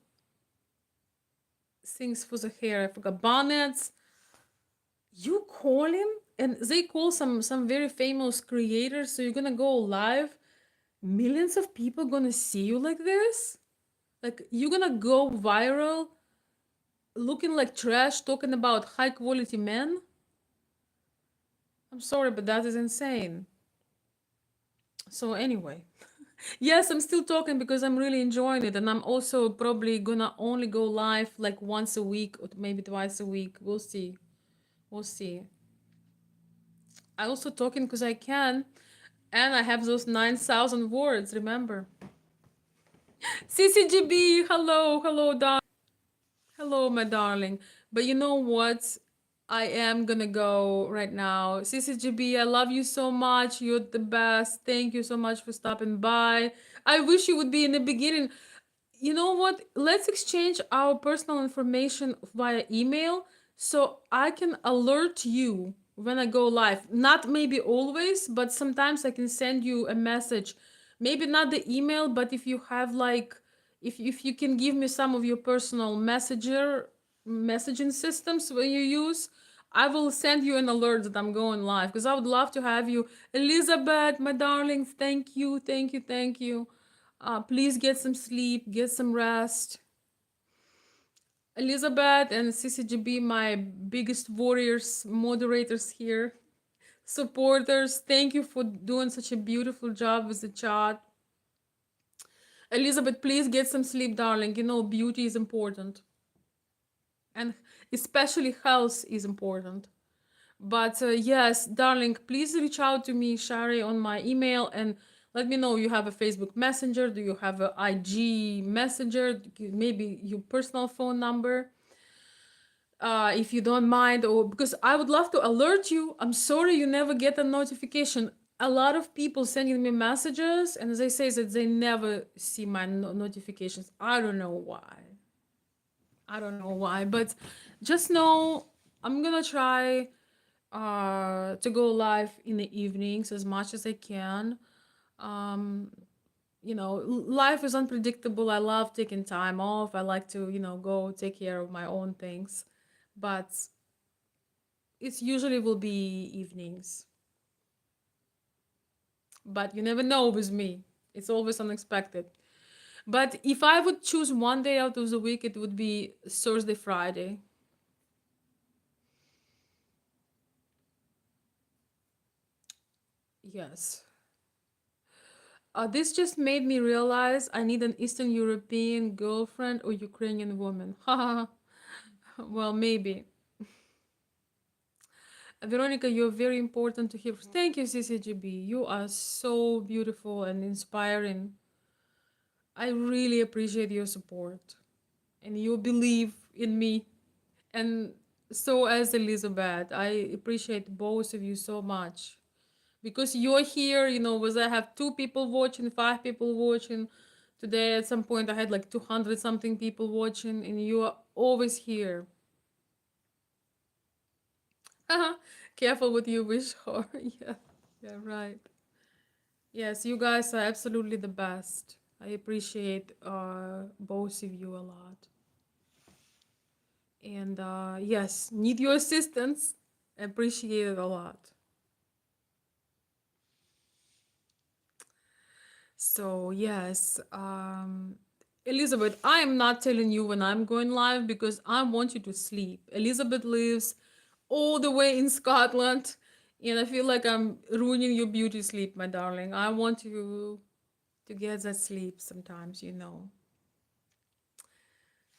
Things for the hair. I forgot, bonnets. You call him, and they call some very famous creators. So you're gonna go live. Millions of people gonna see you like this. Like you're gonna go viral, looking like trash, talking about high quality men. I'm sorry, but that is insane. So anyway, yes, I'm still talking because I'm really enjoying it, and I'm also probably gonna only go live like once a week or maybe twice a week. We'll see. We'll see. I also talking because I can, and I have those 9,000 words. Remember, CCGB. Hello, hello, darling. Hello, my darling. But you know what? I am gonna go right now. CCGB, I love you so much. You're the best. Thank you so much for stopping by. I wish you would be in the beginning. You know what? Let's exchange our personal information via email so I can alert you when I go live. Not maybe always, but sometimes I can send you a message. Maybe not the email, but if you have like, if you can give me some of your personal messaging systems when you use, I will send you an alert that I'm going live because I would love to have you. Elizabeth, my darling, thank you, thank you, thank you. Please get some sleep, get some rest. Elizabeth and CCGB, my biggest warriors, moderators here, supporters, thank you for doing such a beautiful job with the chat. Elizabeth, please get some sleep, darling. You know, beauty is important. And especially health is important. But yes, darling, please reach out to me, Shari, on my email and let me know you have a Facebook Messenger. Do you have a IG Messenger? Maybe your personal phone number, if you don't mind, or because I would love to alert you. I'm sorry you never get a notification. A lot of people sending me messages and they say that they never see my notifications. I don't know why. I don't know why, but just know I'm gonna try to go live in the evenings as much as I can. Um, Life is unpredictable. I love taking time off. I like to, go take care of my own things, but it's usually will be evenings. But you never know with me. It's always unexpected. But if I would choose one day out of the week, it would be Thursday, Friday. Yes. This just made me realize I need an Eastern European girlfriend or Ukrainian woman. Well, maybe. Veronica, you're very important to hear. Thank you, CCGB. You are so beautiful and inspiring. I really appreciate your support and your belief in me. And so, as Elizabeth, I appreciate both of you so much because you're here, whether I have 2 people watching, 5 people watching, Today, at some point, I had like 200 something people watching, and you are always here. Careful what you wish for. Yeah, yeah, right. Yes, you guys are absolutely the best. I appreciate both of you a lot. And yes, need your assistance. Appreciate it a lot. So yes, Elizabeth, I am not telling you when I'm going live because I want you to sleep. Elizabeth lives all the way in Scotland, and I feel like I'm ruining your beauty sleep, my darling. I want you to get that sleep sometimes, you know.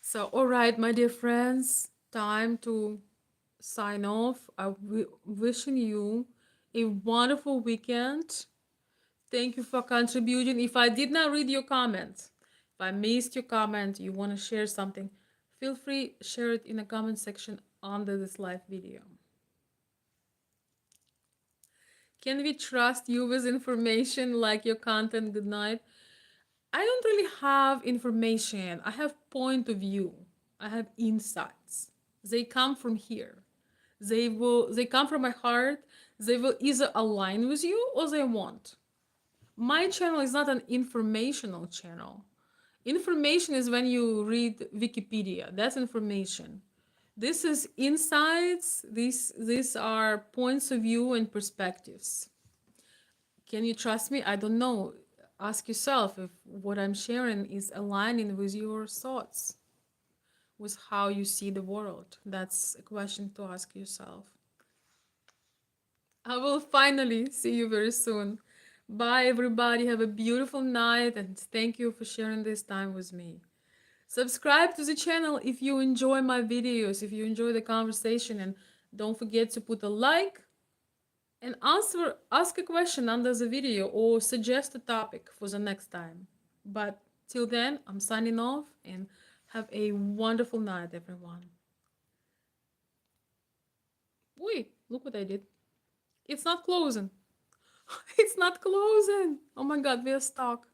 So, all right, my dear friends, time to sign off. Wishing you a wonderful weekend. Thank you for contributing. If I did not read your comment, if I missed your comment, you want to share something, feel free, share it in the comment section under this live video. Can we trust you with information like your content? Good night. I don't really have information. I have point of view. I have insights. They come from here. They come from my heart. They will either align with you or they won't. My channel is not an informational channel. Information is when you read Wikipedia. That's information. This is insights. These are points of view and perspectives. Can you trust me? I don't know. Ask yourself if what I'm sharing is aligning with your thoughts, with how you see the world. That's a question to ask yourself. I will finally see you very soon. Bye, everybody. Have a beautiful night, and thank you for sharing this time with me. Subscribe to the channel if you enjoy my videos, if you enjoy the conversation, and don't forget to put a like and ask a question under the video or suggest a topic for the next time. But till then, I'm signing off and have a wonderful night, everyone. Wait, look what I did. It's not closing. It's not closing. Oh my god, we're stuck.